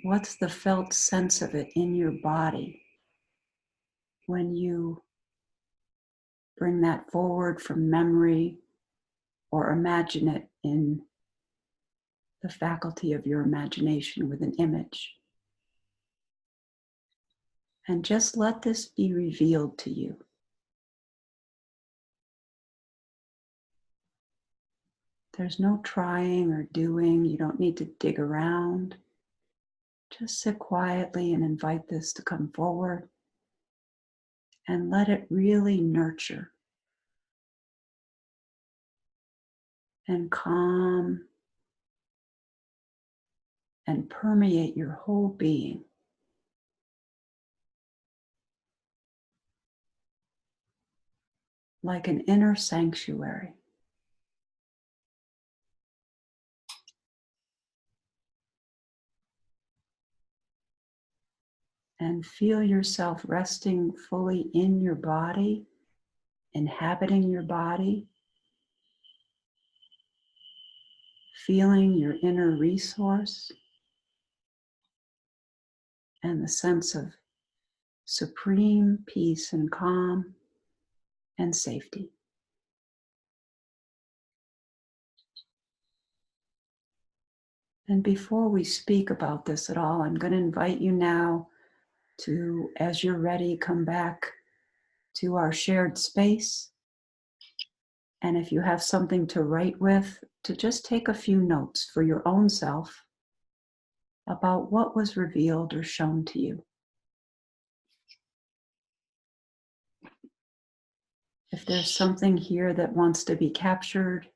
S1: What's the felt sense of it in your body when you bring that forward from memory or imagine it in the faculty of your imagination with an image? And just let this be revealed to you. There's no trying or doing. You don't need to dig around. Just sit quietly and invite this to come forward and let it really nurture and calm and permeate your whole being. Like an inner sanctuary. And feel yourself resting fully in your body, inhabiting your body, feeling your inner resource and the sense of supreme peace and calm and safety. And before we speak about this at all, I'm going to invite you now to, as you're ready, come back to our shared space. And if you have something to write with, to just take a few notes for your own self about what was revealed or shown to you. If there's something here that wants to be captured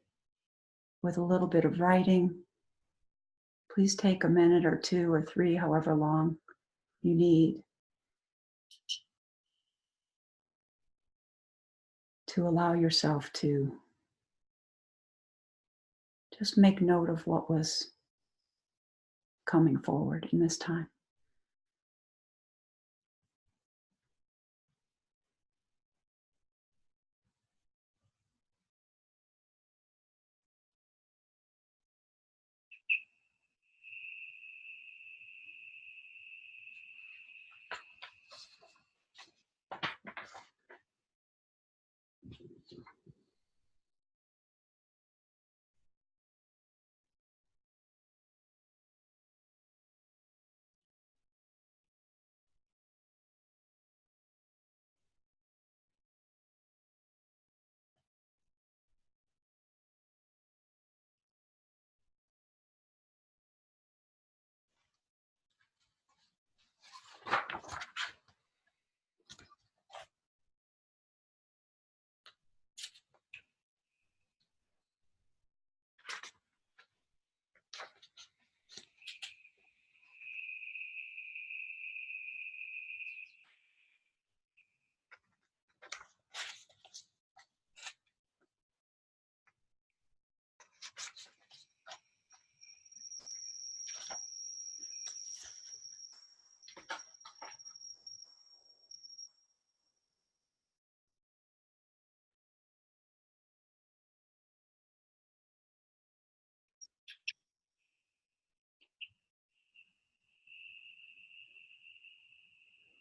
S1: with a little bit of writing, please take a minute or 2 or 3, however long you need, to allow yourself to just make note of what was coming forward in this time.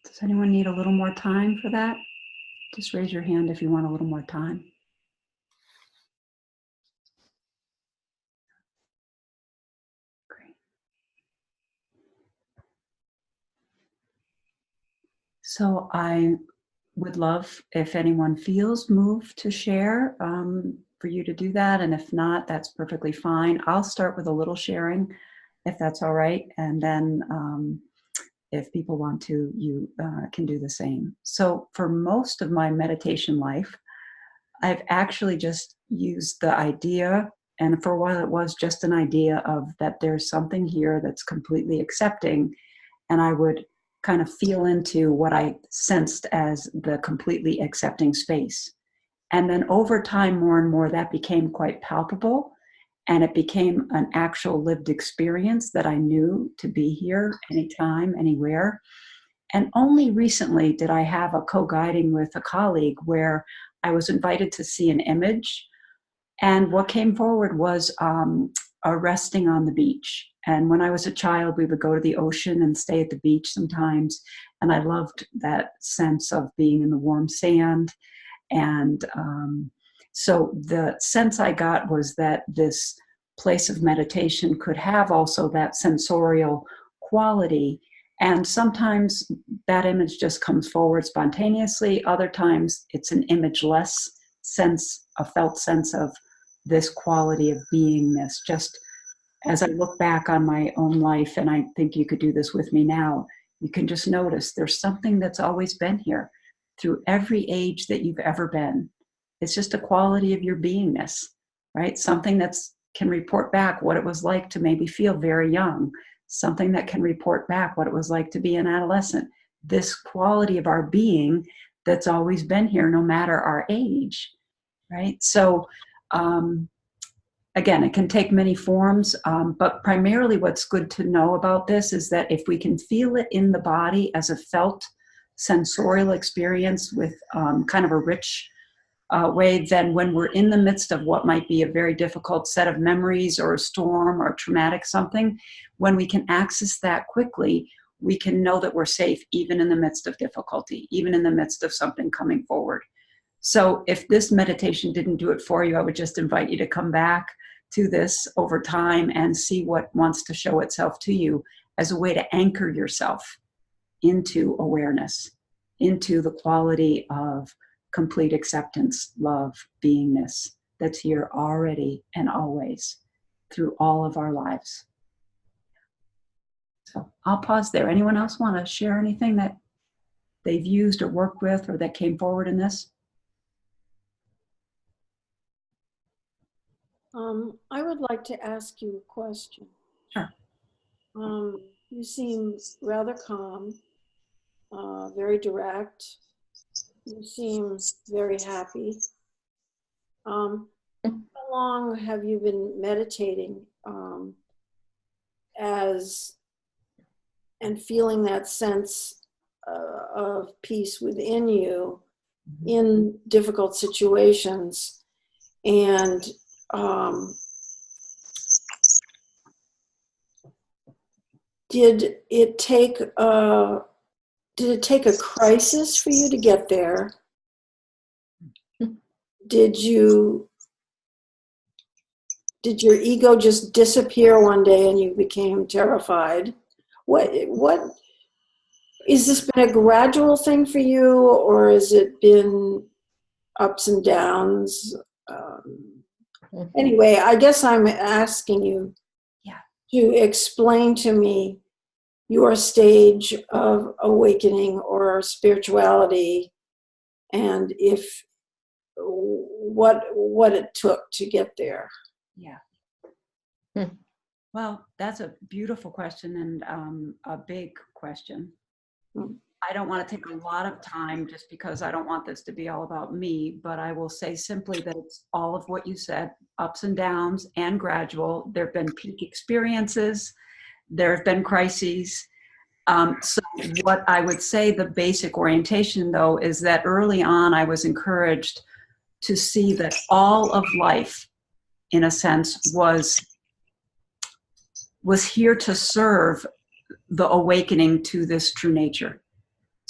S1: Does anyone need a little more time for that? Just raise your hand if you want a little more time. So I would love if anyone feels moved to share, for you to do that. And if not, that's perfectly fine. I'll start with a little sharing, if that's all right. And then if people want to, you can do the same. So for most of my meditation life, I've actually just used the idea, and for a while it was just an idea of that there's something here that's completely accepting, and I would kind of feel into what I sensed as the completely accepting space. And then over time, more and more, that became quite palpable, and it became an actual lived experience that I knew to be here anytime, anywhere. And only recently did I have a co-guiding with a colleague where I was invited to see an image. And what came forward was a resting on the beach. And when I was a child, we would go to the ocean and stay at the beach sometimes. And I loved that sense of being in the warm sand. And so the sense I got was that this place of meditation could have also that sensorial quality. And sometimes that image just comes forward spontaneously. Other times it's an imageless sense, a felt sense of this quality of beingness. Just as I look back on my own life, and I think you could do this with me now, you can just notice there's something that's always been here through every age that you've ever been. It's just a quality of your beingness, right? Something that's can report back what it was like to maybe feel very young, something that can report back what it was like to be an adolescent. This quality of our being that's always been here, no matter our age, right? So again, it can take many forms, but primarily what's good to know about this is that if we can feel it in the body as a felt sensorial experience with kind of a rich way, then when we're in the midst of what might be a very difficult set of memories or a storm or traumatic something, when we can access that quickly, we can know that we're safe even in the midst of difficulty, even in the midst of something coming forward. So if this meditation didn't do it for you, I would just invite you to come back to this over time and see what wants to show itself to you as a way to anchor yourself into awareness, into the quality of complete acceptance, love, beingness that's here already and always through all of our lives. So I'll pause there. Anyone else want to share anything that they've used or worked with or that came forward in this?
S6: I would like to ask you a question.
S1: Sure.
S6: You seem rather calm, very direct. You seem very happy. How long have you been meditating and feeling that sense of peace within you in difficult situations? And did it take a crisis for you to get there? Did your ego just disappear one day and you became terrified? What is this been a gradual thing for you, or has it been ups and downs? Anyway, I guess I'm asking you to explain to me your stage of awakening or spirituality, and if what it took to get there.
S1: Yeah. Well, that's a beautiful question and a big question. I don't want to take a lot of time just because I don't want this to be all about me, but I will say simply that it's all of what you said, ups and downs and gradual. There have been peak experiences. There have been crises. So what I would say the basic orientation, though, is that early on I was encouraged to see that all of life, in a sense, was here to serve the awakening to this true nature.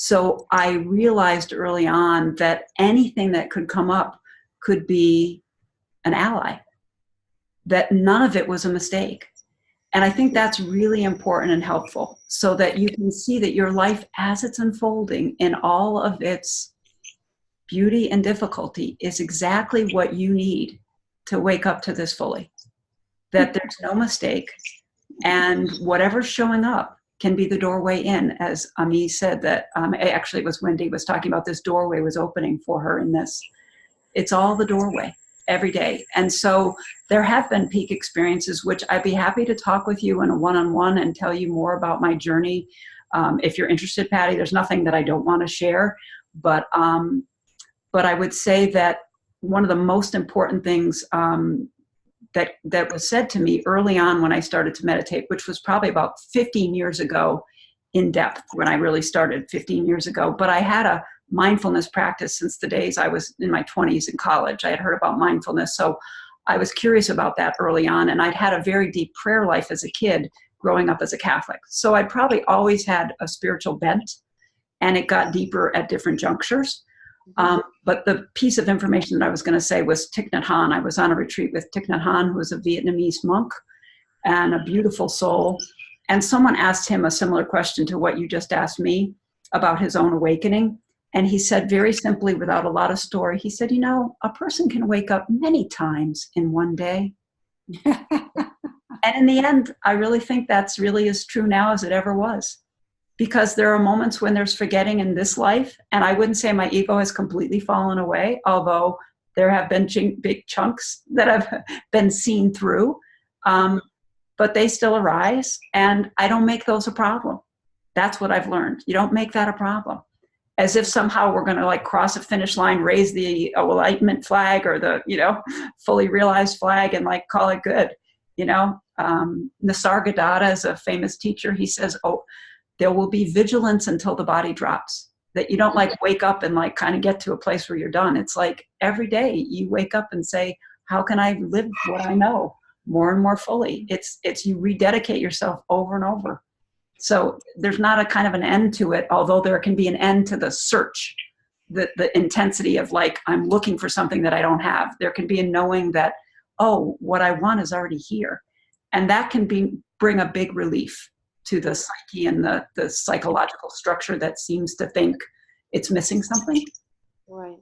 S1: So I realized early on that anything that could come up could be an ally, that none of it was a mistake. And I think that's really important and helpful so that you can see that your life as it's unfolding in all of its beauty and difficulty is exactly what you need to wake up to this fully. That there's no mistake, and whatever's showing up can be the doorway in, as Ami said, that actually it was Wendy was talking about, this doorway was opening for her in this. It's all the doorway every day. And so there have been peak experiences, which I'd be happy to talk with you in a one-on-one and tell you more about my journey. If you're interested, Patty, there's nothing that I don't want to share, but I would say that one of the most important things that was said to me early on when I started to meditate, which was probably about 15 years ago in depth when I really started 15 years ago. But I had a mindfulness practice since the days I was in my 20s in college. I had heard about mindfulness. So I was curious about that early on. And I'd had a very deep prayer life as a kid growing up as a Catholic. So I probably always had a spiritual bent, and it got deeper at different junctures. But the piece of information that I was going to say was Thich Nhat Hanh. I was on a retreat with Thich Nhat Hanh, who was a Vietnamese monk and a beautiful soul. And someone asked him a similar question to what you just asked me about his own awakening. And he said very simply, without a lot of story, he said, you know, a person can wake up many times in one day. And in the end, I really think that's really as true now as it ever was. Because there are moments when there's forgetting in this life, and I wouldn't say my ego has completely fallen away, although there have been big chunks that have been seen through, but they still arise, and I don't make those a problem. That's what I've learned. You don't make that a problem. As if somehow we're going to like cross a finish line, raise the enlightenment flag or the, you know, fully realized flag and like call it good. You know, Nisargadatta is a famous teacher. He says, oh, there will be vigilance until the body drops. That you don't like wake up and like kind of get to a place where you're done. It's like every day you wake up and say, how can I live what I know more and more fully? It's you rededicate yourself over and over. So there's not a kind of an end to it, although there can be an end to the search, the intensity of like, I'm looking for something that I don't have. There can be a knowing that, oh, what I want is already here. And that can bring a big relief to the psyche and the psychological structure that seems to think it's missing something.
S6: Right.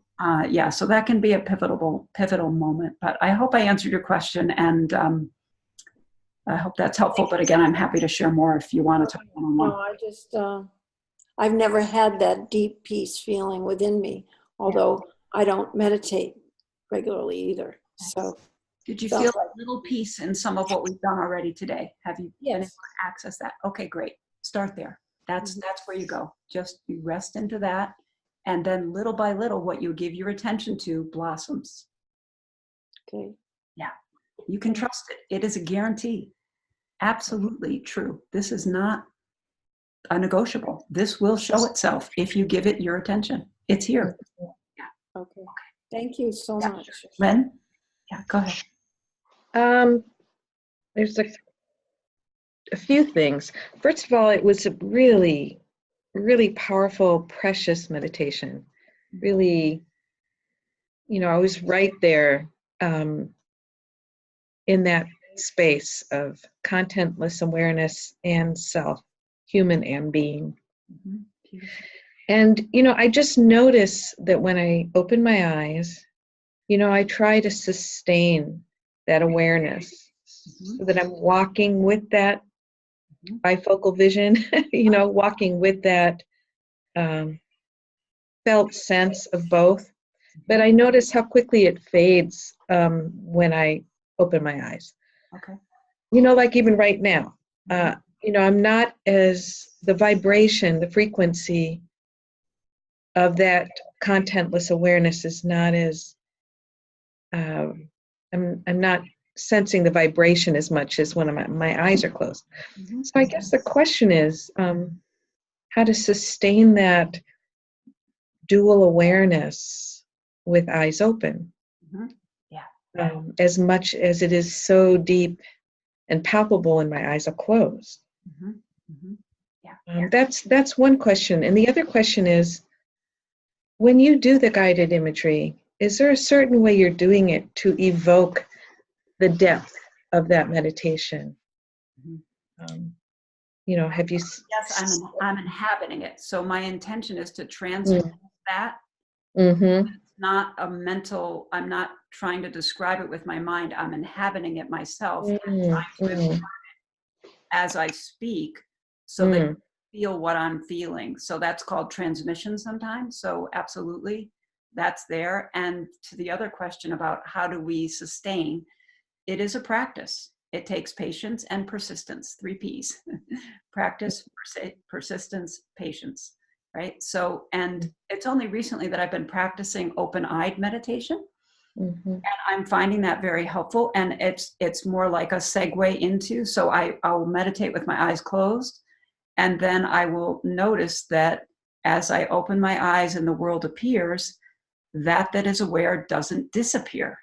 S1: Yeah, so that can be a pivotal moment. But I hope I answered your question, and I hope that's helpful. But again, I'm happy to share more if you want to talk one-on-one.
S6: No, I just, I've never had that deep peace feeling within me, although I don't meditate regularly either. So.
S1: Did you
S6: Sounds
S1: feel
S6: like-
S1: a little peace in some of what we've done already today? Have you been able to access that? Okay, great. Start there. That's where you go. Just you rest into that, and then little by little, what you give your attention to blossoms.
S6: Okay.
S1: Yeah, you can trust it. It is a guarantee. Absolutely true. This is not a negotiable. This will show itself if you give it your attention. It's here.
S6: Okay. Thank you so much.
S1: Len? Yeah, go ahead.
S3: There's a few things. First of all, it was a really, really powerful, precious meditation. Really, you know, I was right there in that space of contentless awareness and self, human and being.
S1: Mm-hmm.
S3: And, you know, I just notice that when I open my eyes, you know, I try to sustain that awareness so that I'm walking with that bifocal vision, you know, walking with that felt sense of both. But I notice how quickly it fades when I open my eyes.
S1: Okay.
S3: You know, like even right now, you know, I'm not as the vibration, the frequency of that contentless awareness is not as, I'm not sensing the vibration as much as when my eyes are closed.
S1: Mm-hmm.
S3: So I guess the question is how to sustain that dual awareness with eyes open.
S1: Mm-hmm. Yeah.
S3: As much as it is so deep and palpable in my eyes are closed.
S1: Mm-hmm. Mm-hmm. Yeah.
S3: That's one question. And the other question is, when you do the guided imagery, is there a certain way you're doing it to evoke the depth of that meditation?
S1: Mm-hmm.
S3: Have you?
S1: Yes, I'm inhabiting it. So my intention is to transmit that.
S3: Mm-hmm.
S1: It's not a mental, I'm not trying to describe it with my mind. I'm inhabiting it myself and trying to inform as I speak so that you feel what I'm feeling. So that's called transmission sometimes. So absolutely, that's there. And to the other question about how do we sustain, it is a practice. It takes patience and persistence, 3 P's. Practice, persistence, patience, right? So, and it's only recently that I've been practicing open-eyed meditation. And I'm finding that very helpful. And it's more like a segue into, so I'll meditate with my eyes closed. And then I will notice that as I open my eyes and the world appears, that is aware doesn't disappear.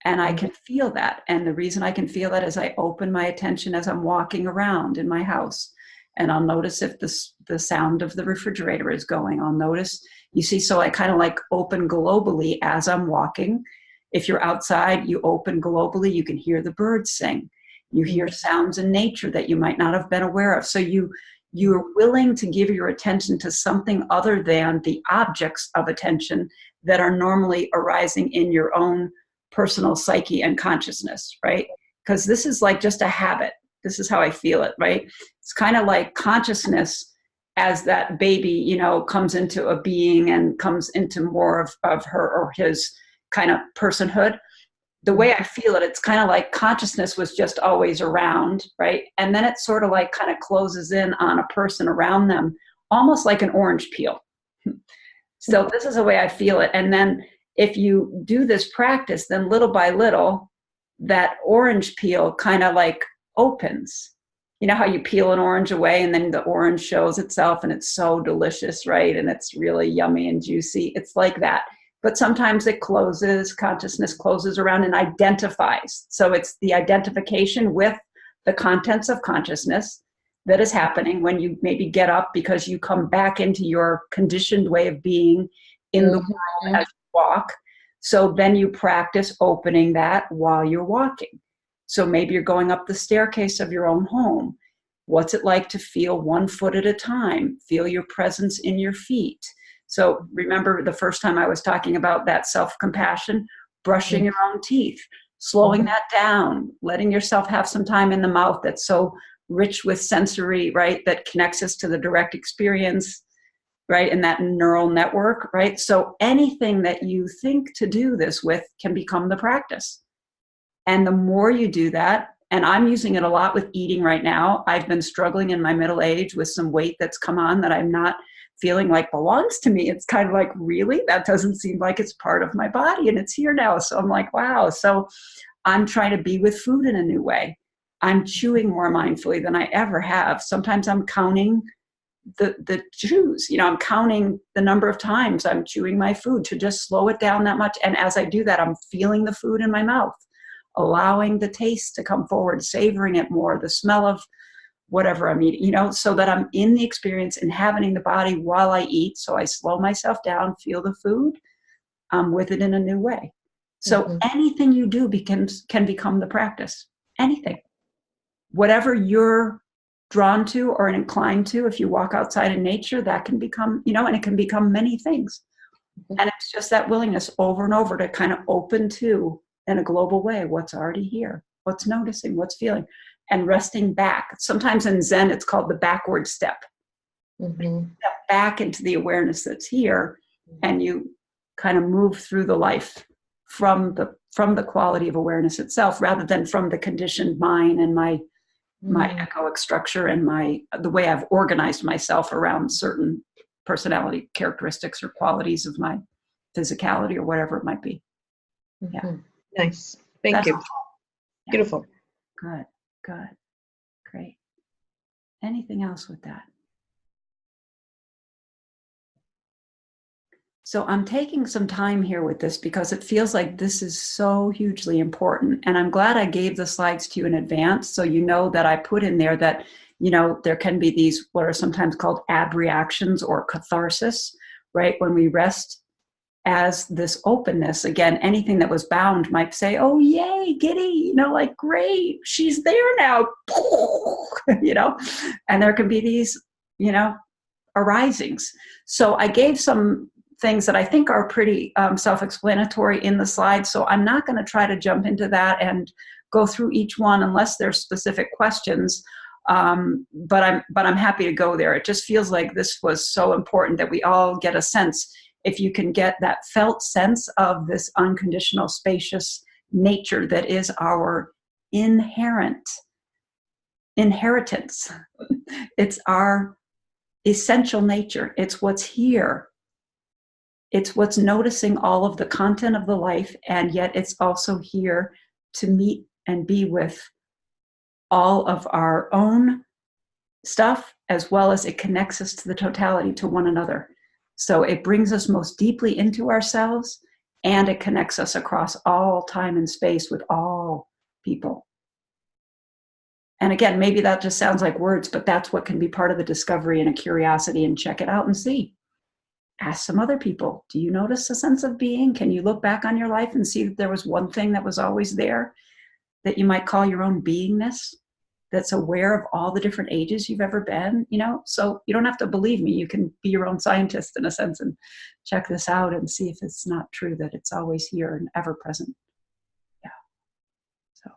S1: And I can feel that. And the reason I can feel that is I open my attention as I'm walking around in my house. And I'll notice if the sound of the refrigerator is going. I'll notice, you see, so I kind of like open globally as I'm walking. If you're outside, you open globally, you can hear the birds sing. You hear sounds in nature that you might not have been aware of. So you're willing to give your attention to something other than the objects of attention that are normally arising in your own personal psyche and consciousness, right? Because this is like just a habit. This is how I feel it, right? It's kind of like consciousness as that baby, comes into a being and comes into more of her or his kind of personhood. The way I feel it, it's kind of like consciousness was just always around, right? And then it sort of like kind of closes in on a person around them, almost like an orange peel. So this is the way I feel it. And then if you do this practice, then little by little, that orange peel kind of like opens. You know how you peel an orange away and then the orange shows itself and it's so delicious, right? And it's really yummy and juicy. It's like that. But sometimes it closes, consciousness closes around and identifies. So it's the identification with the contents of consciousness that is happening when you maybe get up because you come back into your conditioned way of being in the world as you walk. So then you practice opening that while you're walking. So maybe you're going up the staircase of your own home. What's it like to feel 1 foot at a time? Feel your presence in your feet. So remember the first time I was talking about that self-compassion, brushing your own teeth, slowing that down, letting yourself have some time in the mouth that's so rich with sensory, right, that connects us to the direct experience, right, and that neural network, right? So anything that you think to do this with can become the practice. And the more you do that, and I'm using it a lot with eating right now. I've been struggling in my middle age with some weight that's come on that I'm not feeling like belongs to me. It's kind of like, really? That doesn't seem like it's part of my body and it's here now. So I'm like, wow. So I'm trying to be with food in a new way. I'm chewing more mindfully than I ever have. Sometimes I'm counting the chews. I'm counting the number of times I'm chewing my food to just slow it down that much. And as I do that, I'm feeling the food in my mouth, allowing the taste to come forward, savoring it more, the smell of whatever I'm eating, so that I'm in the experience, inhabiting the body while I eat. So I slow myself down, feel the food, I'm with it in a new way. So anything you do can become the practice. Anything. Whatever you're drawn to or inclined to, if you walk outside in nature, that can become, and it can become many things. And it's just that willingness over and over to kind of open to, in a global way, what's already here, what's noticing, what's feeling, and resting back. Sometimes in Zen, it's called the backward step. Step back into the awareness that's here, and you kind of move through the life from the quality of awareness itself, rather than from the conditioned mind and my echoic structure and the way I've organized myself around certain personality characteristics or qualities of my physicality or whatever it might be. Yeah.
S3: Nice. Thank you.
S1: Yeah.
S3: Beautiful.
S1: Good. Great. Anything else with that? So I'm taking some time here with this because it feels like this is so hugely important. And I'm glad I gave the slides to you in advance. So you know that I put in there that, there can be these, what are sometimes called abreactions or catharsis, right? When we rest as this openness. Again, anything that was bound might say, oh, yay, giddy, you know, like, great, she's there now, you know, and there can be these, you know, arisings. So I gave some things that I think are pretty self-explanatory in the slides. So I'm not going to try to jump into that and go through each one unless there's specific questions. But I'm happy to go there. It just feels like this was so important that we all get a sense. If you can get that felt sense of this unconditional, spacious nature that is our inheritance. It's our essential nature. It's what's here. It's what's noticing all of the content of the life, and yet it's also here to meet and be with all of our own stuff, as well as it connects us to the totality, to one another. So it brings us most deeply into ourselves, and it connects us across all time and space with all people. And again, maybe that just sounds like words, but that's what can be part of the discovery and a curiosity, and check it out and see. Ask some other people. Do you notice a sense of being? Can you look back on your life and see that there was one thing that was always there that you might call your own beingness, that's aware of all the different ages you've ever been, you know? So you don't have to believe me. You can be your own scientist in a sense and check this out and see if it's not true that it's always here and ever present. Yeah. So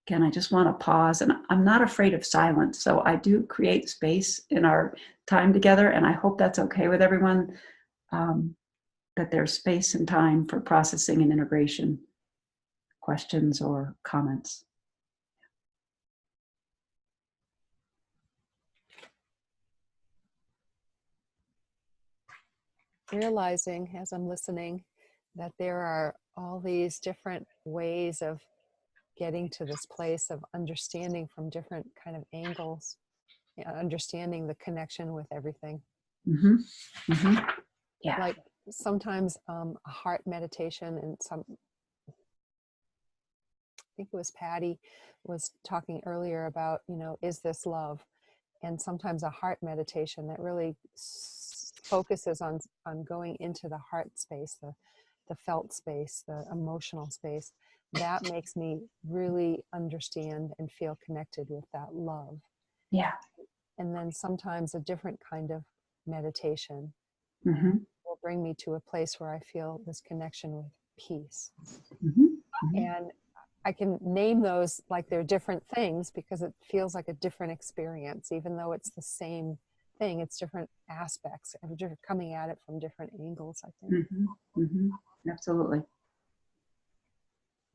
S1: again, I just want to pause, and I'm not afraid of silence. So I do create space in our time together, and I hope that's okay with everyone, that there's space and time for processing and integration, questions or comments.
S5: Realizing as I'm listening that there are all these different ways of getting to this place of understanding from different kind of angles, understanding the connection with everything.
S1: Mm-hmm. Mm-hmm. Yeah.
S5: Like sometimes a heart meditation, and I think it was Patty was talking earlier about, you know, is this love? And sometimes a heart meditation that really focuses on going into the heart space, the felt space, the emotional space. That makes me really understand and feel connected with that love.
S1: Yeah.
S5: And then sometimes a different kind of meditation
S1: Mm-hmm.
S5: will bring me to a place where I feel this connection with peace.
S1: Mm-hmm. Mm-hmm.
S5: And I can name those like they're different things because it feels like a different experience, even though it's the same thing. It's different aspects and coming at it from different angles, I think.
S1: Mm-hmm. Mm-hmm. Absolutely.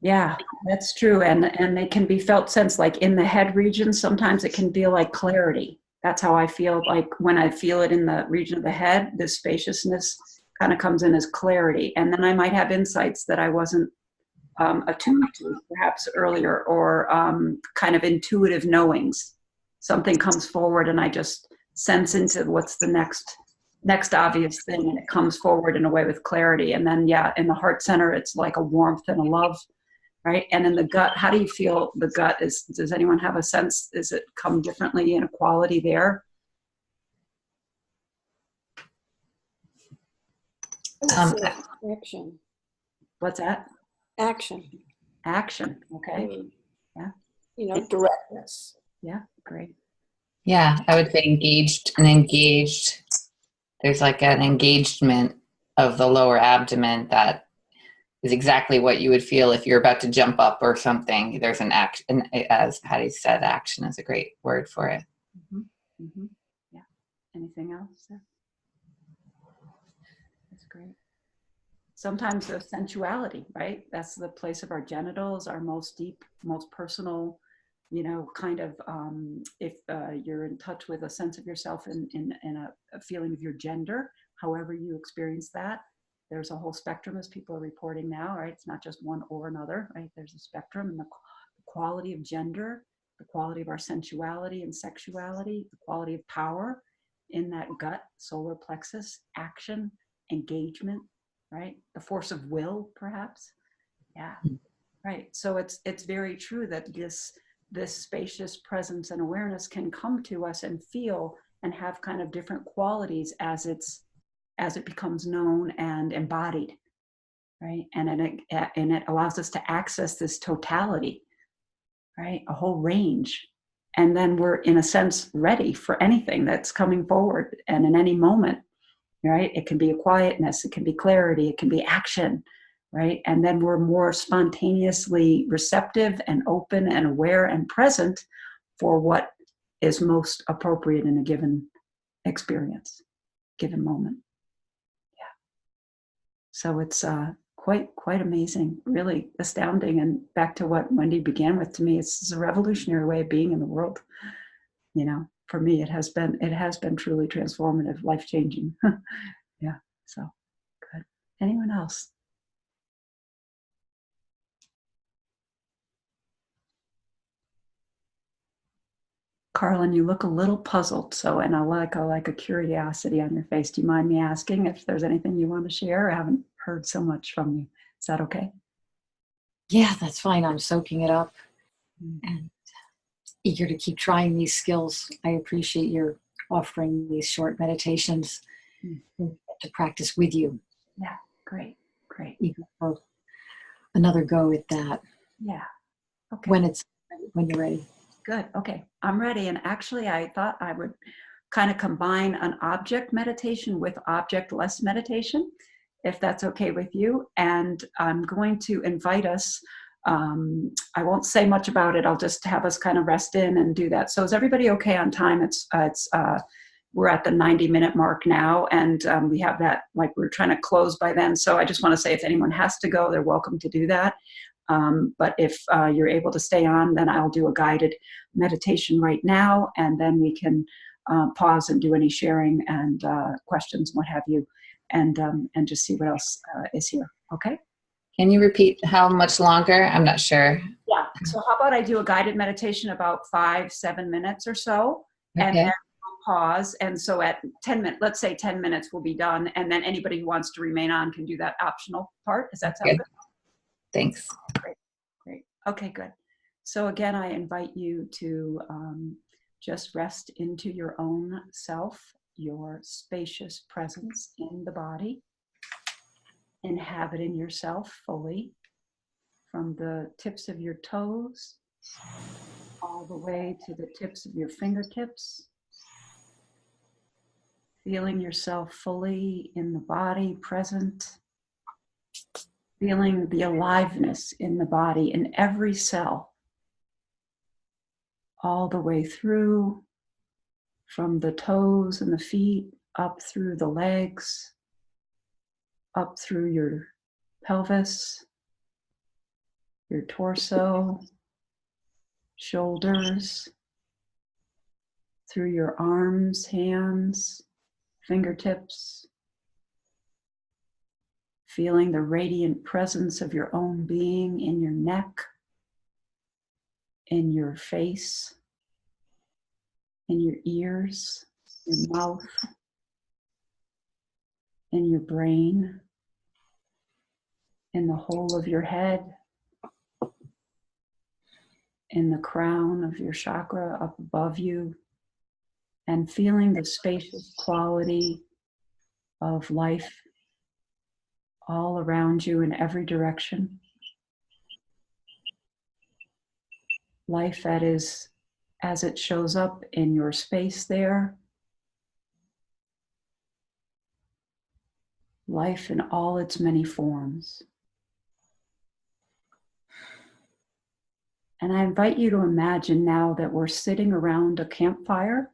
S1: Yeah, that's true. And they can be felt sense, like in the head region, sometimes it can feel like clarity. That's how I feel like when I feel it in the region of the head, this spaciousness kind of comes in as clarity. And then I might have insights that I wasn't attuned to perhaps earlier, or kind of intuitive knowings. Something comes forward and I just sense into what's the next obvious thing, and it comes forward in a way with clarity. And then, yeah, in the heart center, it's like a warmth and a love, right? And in the gut, how do you feel the gut is? Does anyone have a sense? Is it come differently in a quality there?
S6: Action.
S1: What's that?
S6: Action.
S1: Action. Okay. Yeah.
S6: You know, directness.
S1: Yeah. Great.
S2: Yeah, I would say engaged and engaged. There's like an engagement of the lower abdomen that is exactly what you would feel if you're about to jump up or something. There's an action, as Patty said, action is a great word for it.
S1: Mm-hmm. Mm-hmm. Yeah. Anything else? That's great. Sometimes there's sensuality, right? That's the place of our genitals, our most deep, most personal, you know, kind of, if you're in touch with a sense of yourself in a feeling of your gender, however you experience that. There's a whole spectrum, as people are reporting now, right? It's not just one or another, right? There's a spectrum, and the quality of gender, the quality of our sensuality and sexuality, the quality of power in that gut, solar plexus, action, engagement, right? The force of will, perhaps. Yeah, right. So it's very true that this spacious presence and awareness can come to us and feel and have kind of different qualities as it's as it becomes known and embodied, right? And it allows us to access this totality, right? A whole range. And then we're, in a sense, ready for anything that's coming forward. And in any moment, right? It can be a quietness, it can be clarity, it can be action, right? And then we're more spontaneously receptive and open and aware and present for what is most appropriate in a given experience, given moment. Yeah. So it's quite amazing, really astounding. And back to what Wendy began with, to me, it's a revolutionary way of being in the world. You know, for me, it has been truly transformative, life-changing. Yeah. So good. Anyone else? Carlin, you look a little puzzled. So, and I like a curiosity on your face. Do you mind me asking if there's anything you want to share? I haven't heard so much from you. Is that okay?
S7: Yeah, that's fine. I'm soaking it up and eager to keep trying these skills. I appreciate your offering these short meditations to practice with you.
S1: Yeah, great.
S7: Eager for another go at that.
S1: Yeah. Okay.
S7: When you're ready.
S1: Good. Okay. I'm ready. And actually, I thought I would kind of combine an object meditation with object-less meditation, if that's okay with you. And I'm going to invite us. I won't say much about it. I'll just have us kind of rest in and do that. So is everybody okay on time? We're at the 90-minute mark now, and we have that, like, we're trying to close by then. So I just want to say, if anyone has to go, they're welcome to do that. But if you're able to stay on, then I'll do a guided meditation right now, and then we can pause and do any sharing and questions, what have you, and just see what else is here. Okay?
S2: Can you repeat how much longer? I'm not sure.
S1: Yeah. So how about I do a guided meditation about 5-7 minutes or so, and
S2: Okay.
S1: then we'll pause. And so at 10 minutes, let's say 10 minutes, we'll be done, and then anybody who wants to remain on can do that optional part. Does that sound
S2: Good.
S1: good?
S2: Thanks.
S1: Great. Okay, good. So again, I invite you to just rest into your own self, your spacious presence in the body, inhabiting yourself fully from the tips of your toes all the way to the tips of your fingertips, feeling yourself fully in the body, present, feeling the aliveness in the body, in every cell, all the way through, from the toes and the feet, up through the legs, up through your pelvis, your torso, shoulders, through your arms, hands, fingertips, feeling the radiant presence of your own being in your neck, in your face, in your ears, your mouth, in your brain, in the whole of your head, in the crown of your chakra up above you, and feeling the spacious quality of life all around you in every direction. Life that is as it shows up in your space there. Life in all its many forms. And I invite you to imagine now that we're sitting around a campfire.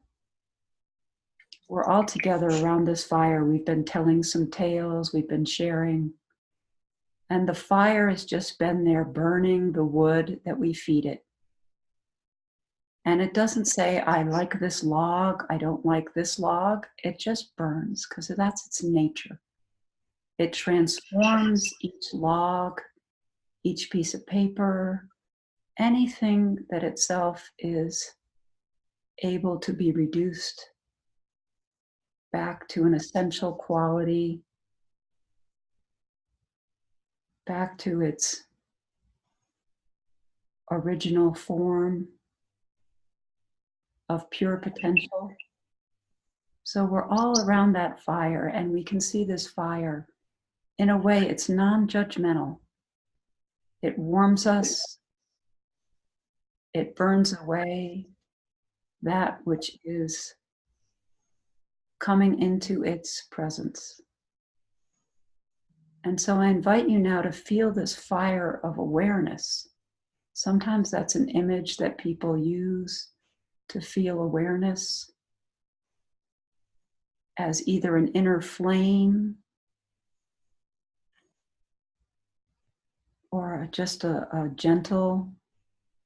S1: We're all together around this fire. We've been telling some tales, we've been sharing. And the fire has just been there burning the wood that we feed it. And it doesn't say, I like this log, I don't like this log. It just burns because that's its nature. It transforms each log, each piece of paper, anything that itself is able to be reduced back to an essential quality, back to its original form of pure potential. So we're all around that fire, and we can see this fire. In a way, it's non-judgmental. It warms us. It burns away that which is coming into its presence. And so I invite you now to feel this fire of awareness. Sometimes that's an image that people use to feel awareness as either an inner flame or just a gentle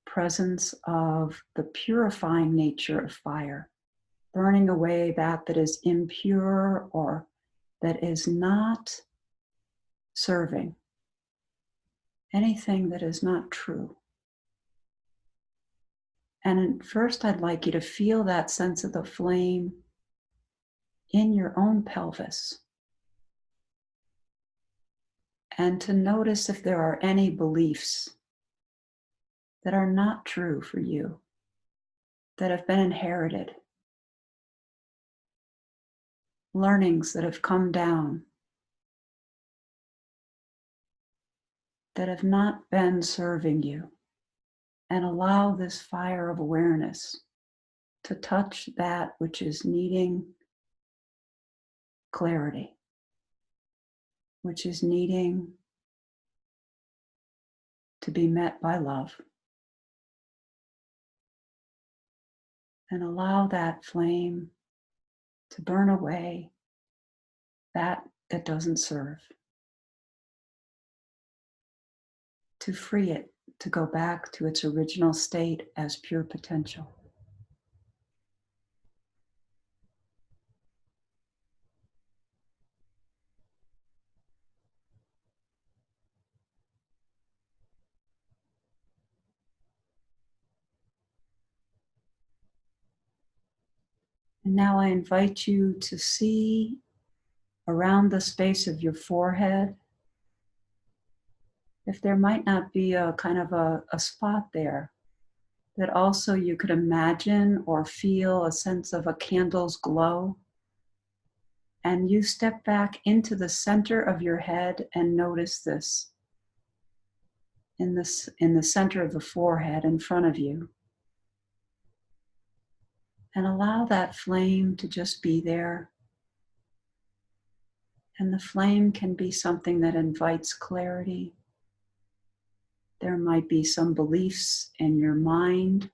S1: presence of the purifying nature of fire, burning away that is impure or that is not serving, anything that is not true. And first, I'd like you to feel that sense of the flame in your own pelvis, and to notice if there are any beliefs that are not true for you, that have been inherited, learnings that have come down, that have not been serving you. And allow this fire of awareness to touch that which is needing clarity, which is needing to be met by love. And allow that flame to burn away that doesn't serve, to free it to go back to its original state as pure potential. And now I invite you to see around the space of your forehead if there might not be a kind of a spot there that also you could imagine or feel a sense of a candle's glow. And you step back into the center of your head and notice this in the center of the forehead in front of you. And allow that flame to just be there. And the flame can be something that invites clarity. There might be some beliefs in your mind.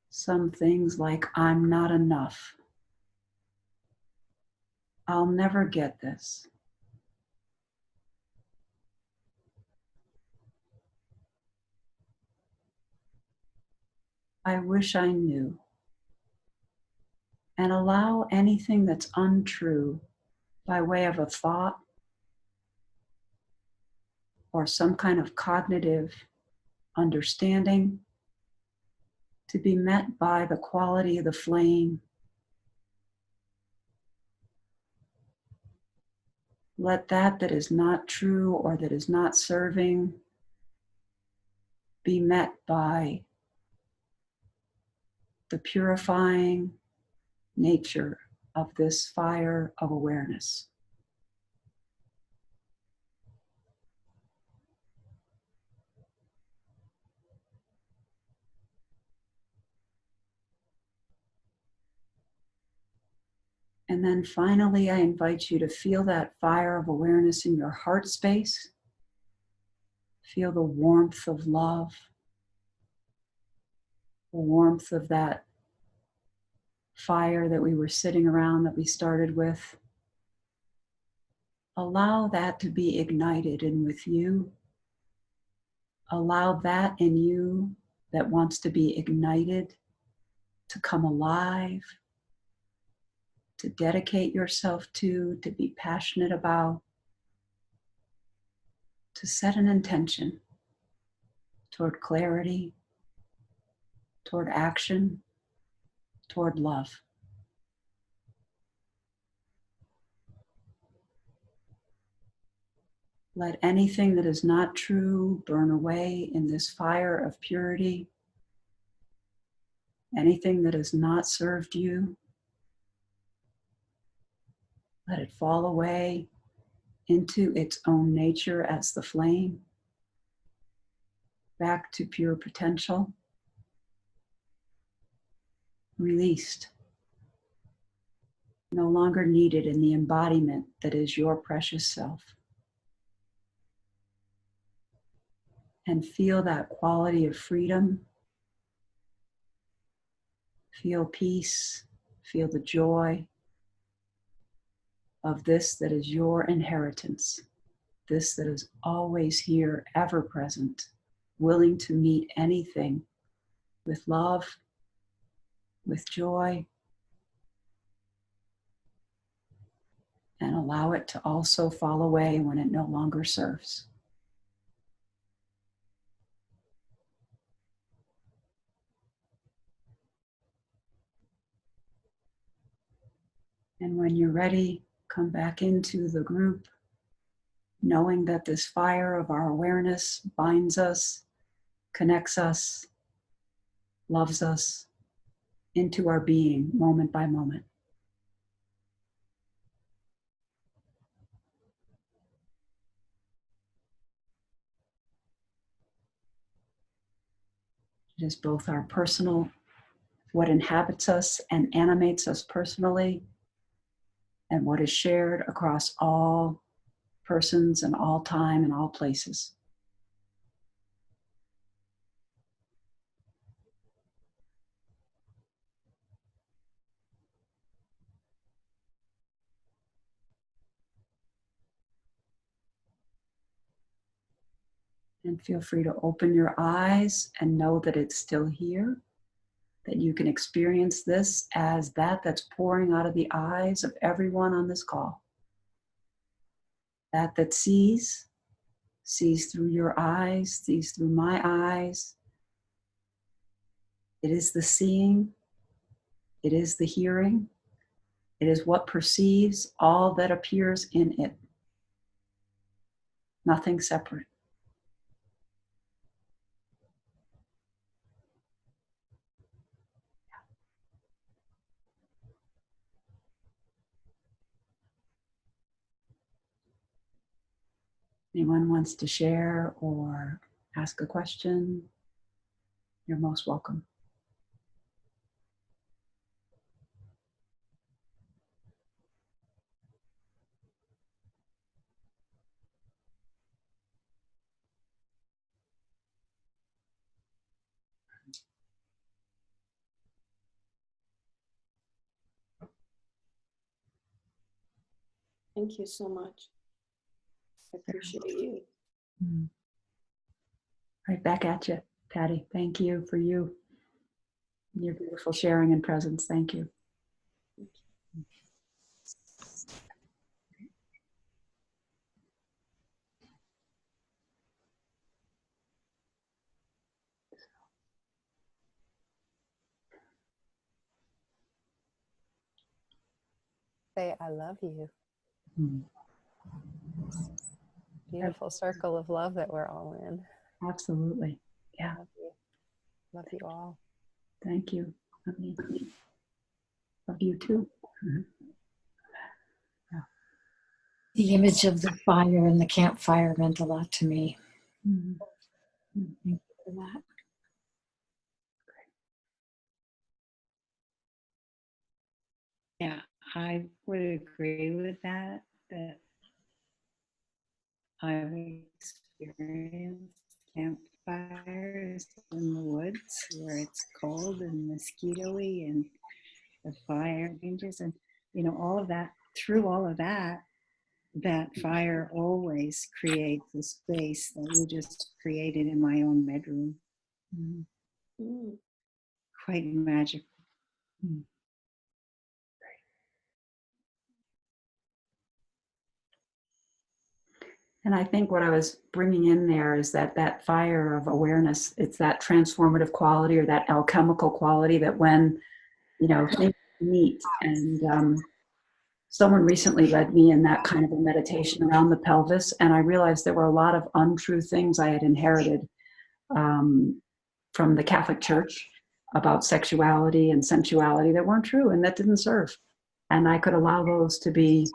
S1: Some things like, I'm not enough. I'll never get this. I wish I knew. And allow anything that's untrue by way of a thought or some kind of cognitive understanding to be met by the quality of the flame. Let that is not true or that is not serving be met by the purifying nature of this fire of awareness. And then finally, I invite you to feel that fire of awareness in your heart space. Feel the warmth of love, the warmth of that fire that we were sitting around that we started with. Allow that to be ignited in with you. Allow that in you that wants to be ignited to come alive, to dedicate yourself to be passionate about, to set an intention toward clarity, toward action, toward love. Let anything that is not true burn away in this fire of purity. Anything that has not served you, let it fall away into its own nature as the flame, back to pure potential, released, no longer needed in the embodiment that is your precious self. And feel that quality of freedom. Feel peace, feel the joy of this that is your inheritance, this that is always here, ever present, willing to meet anything with love, with joy, and allow it to also fall away when it no longer serves. And when you're ready, come back into the group, knowing that this fire of our awareness binds us, connects us, loves us into our being moment by moment. It is both our personal, what inhabits us and animates us personally, and what is shared across all persons and all time and all places. And feel free to open your eyes and know that it's still here, that you can experience this as that's pouring out of the eyes of everyone on this call. That sees through your eyes, sees through my eyes. It is the seeing, it is the hearing, it is what perceives all that appears in it. Nothing separate. Anyone wants to share or ask a question, you're most welcome.
S6: Thank you so much. I appreciate you.
S1: Right back at you, Patty. Thank you for your beautiful sharing and presence. Thank you.
S5: Say, I love you.
S1: Mm.
S5: Beautiful circle of love that we're all in.
S1: Absolutely. Yeah.
S5: Love you. Love you all.
S1: Thank you. Love you too.
S7: The image of the fire and the campfire meant a lot to me.
S1: Mm.
S7: Thank you for that.
S4: Yeah, I would agree with that I've experienced campfires in the woods where it's cold and mosquito-y and the fire ranges and, all of that, through all of that fire always creates a space that you just created in my own bedroom.
S6: Mm.
S4: Quite magical.
S1: And I think what I was bringing in there is that fire of awareness, it's that transformative quality or that alchemical quality that when, things meet. And someone recently led me in that kind of a meditation around the pelvis. And I realized there were a lot of untrue things I had inherited from the Catholic Church. about sexuality and sensuality that weren't true and that didn't serve. And I could allow those to be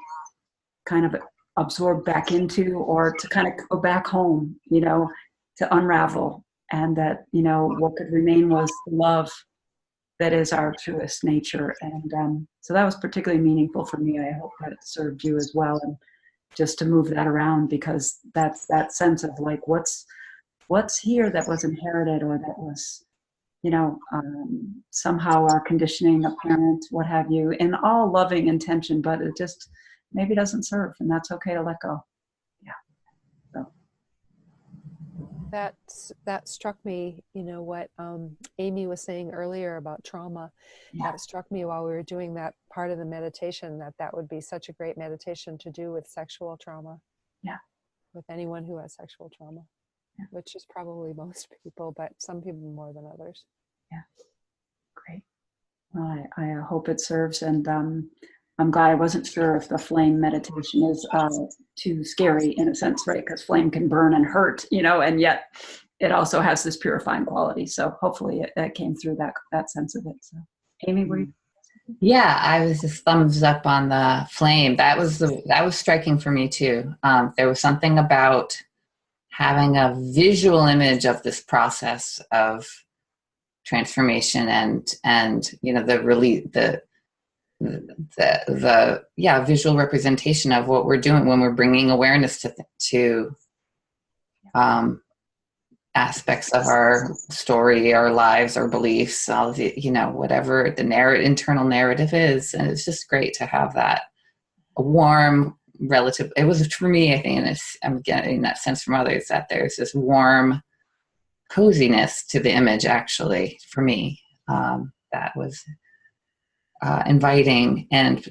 S1: kind of absorbed back into, or to kind of go back home, you know, to unravel. And that, you know, what could remain was love that is our truest nature. And so that was particularly meaningful for me. I hope that it served you as well. And just to move that around, because that's that sense of like, what's here that was inherited, or that was, you know, somehow our conditioning, a parent, what have you, in all loving intention, but it just maybe doesn't serve, and that's okay to let go. Yeah. So.
S5: That struck me, you know, what Amy was saying earlier about trauma.
S1: Yeah.
S5: That struck me while we were doing that part of the meditation, that would be such a great meditation to do with sexual trauma.
S1: Yeah.
S5: With anyone who has sexual trauma,
S1: yeah.
S5: which is probably most people, but some people more than others.
S1: Yeah. Great. Well, I hope it serves, and I'm glad. I wasn't sure if the flame meditation is too scary in a sense, right? Because flame can burn and hurt, you know, and yet it also has this purifying quality. So hopefully it came through that sense of it. So, Amy, were you?
S2: Yeah, I was just thumbs up on the flame. That was striking for me too. There was something about having a visual image of this process of transformation and you know, the visual representation of what we're doing when we're bringing awareness to aspects of our story, our lives, our beliefs, all the, you know, whatever the internal narrative is. And it's just great to have that warm relative. It was for me, I think, and I'm getting that sense from others, that there's this warm coziness to the image, actually, for me, that was inviting and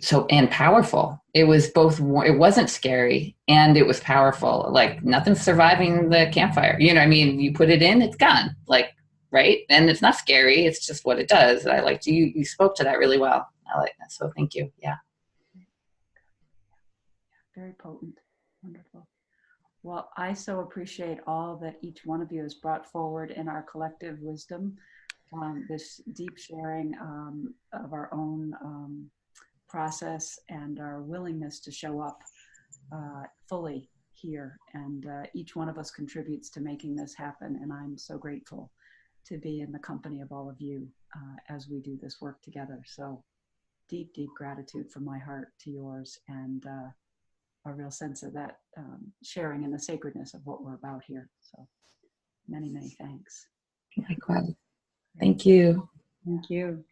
S2: powerful. It was both. It wasn't scary and it was powerful. Like nothing's surviving the campfire. You know what I mean? You put it in, it's gone. Like, right? And it's not scary. It's just what it does. I liked you spoke to that really well. I like that. So thank you. Yeah.
S1: Very potent. Wonderful. Well, I so appreciate all that each one of you has brought forward in our collective wisdom. This deep sharing of our own process and our willingness to show up fully here. And each one of us contributes to making this happen. And I'm so grateful to be in the company of all of you as we do this work together. So deep, deep gratitude from my heart to yours, and a real sense of that sharing and the sacredness of what we're about here. So many, many thanks.
S2: Likewise. Thank you.
S4: Thank you.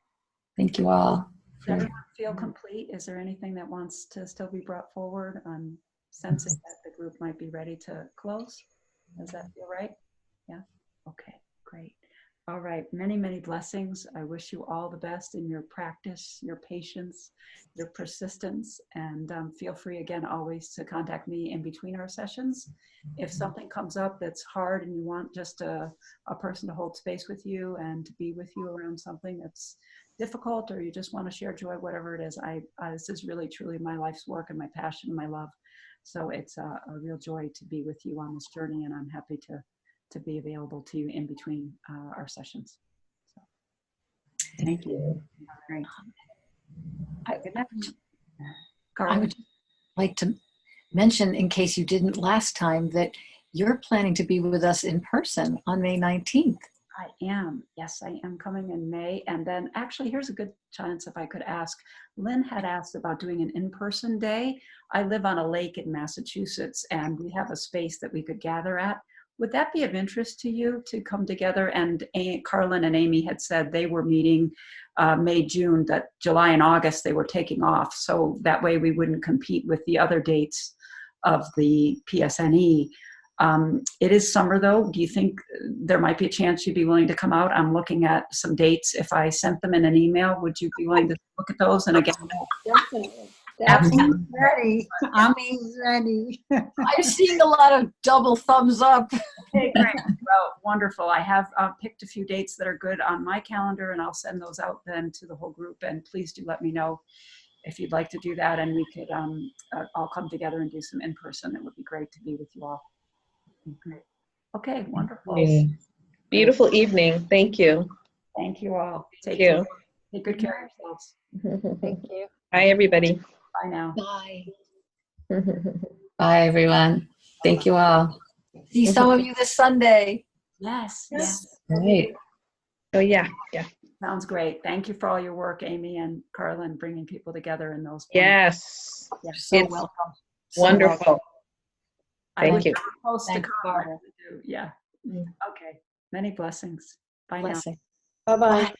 S2: Thank you all.
S1: Does everyone feel complete? Is there anything that wants to still be brought forward? I'm sensing that the group might be ready to close. Does that feel right? Yeah? Okay, great. All right, many, many blessings. I wish you all the best in your practice, your patience, your persistence, and feel free again always to contact me in between our sessions. If something comes up that's hard and you want just a person to hold space with you and to be with you around something that's difficult, or you just want to share joy, whatever it is, this is really truly my life's work and my passion and my love. So it's a real joy to be with you on this journey, and I'm happy to be available to you in between our sessions. So, thank you. Great. Good night.
S7: I would like to mention, in case you didn't last time, that you're planning to be with us in person on May 19th.
S1: I am. Yes, I am coming in May. And then actually, here's a good chance if I could ask. Lynn had asked about doing an in-person day. I live on a lake in Massachusetts, and we have a space that we could gather at. Would that be of interest to you to come together? And Carlin and Amy had said they were meeting May, June, that July and August they were taking off. So that way we wouldn't compete with the other dates of the PSNE. It is summer though. Do you think there might be a chance you'd be willing to come out? I'm looking at some dates. If I sent them in an email, would you be willing to look at those? And again,
S6: Definitely.
S1: absolutely.
S8: Ready. Ami's ready.
S7: I'm seeing a lot of double thumbs up.
S1: Okay, great. Well, wonderful. I have picked a few dates that are good on my calendar, and I'll send those out then to the whole group. And please do let me know if you'd like to do that, and we could all come together and do some in person. It would be great to be with you all. Great. Okay, wonderful.
S3: Beautiful evening. Thank you.
S1: Thank you all.
S3: Thank you.
S1: Take good care of yourselves.
S5: Thank you.
S3: Bye, everybody.
S1: Bye now.
S7: Bye.
S2: Bye, everyone. Thank you all.
S7: See some of you this Sunday.
S1: Yes.
S2: Great.
S3: Oh, yeah.
S1: Sounds great. Thank you for all your work, Amy and Carlin, bringing people together in those.
S3: Yes.
S1: Yeah.
S7: So
S3: It's
S7: welcome. So
S3: wonderful.
S7: welcome.
S1: I
S3: Thank
S1: wish
S3: you.
S1: I was close to
S7: Thanks,
S1: come.
S7: Barbara.
S1: Yeah. Okay. Many blessings. Bye now.
S7: Blessing.
S6: Bye-bye.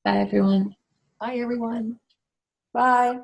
S2: Bye, everyone.
S7: Bye, everyone.
S6: Bye.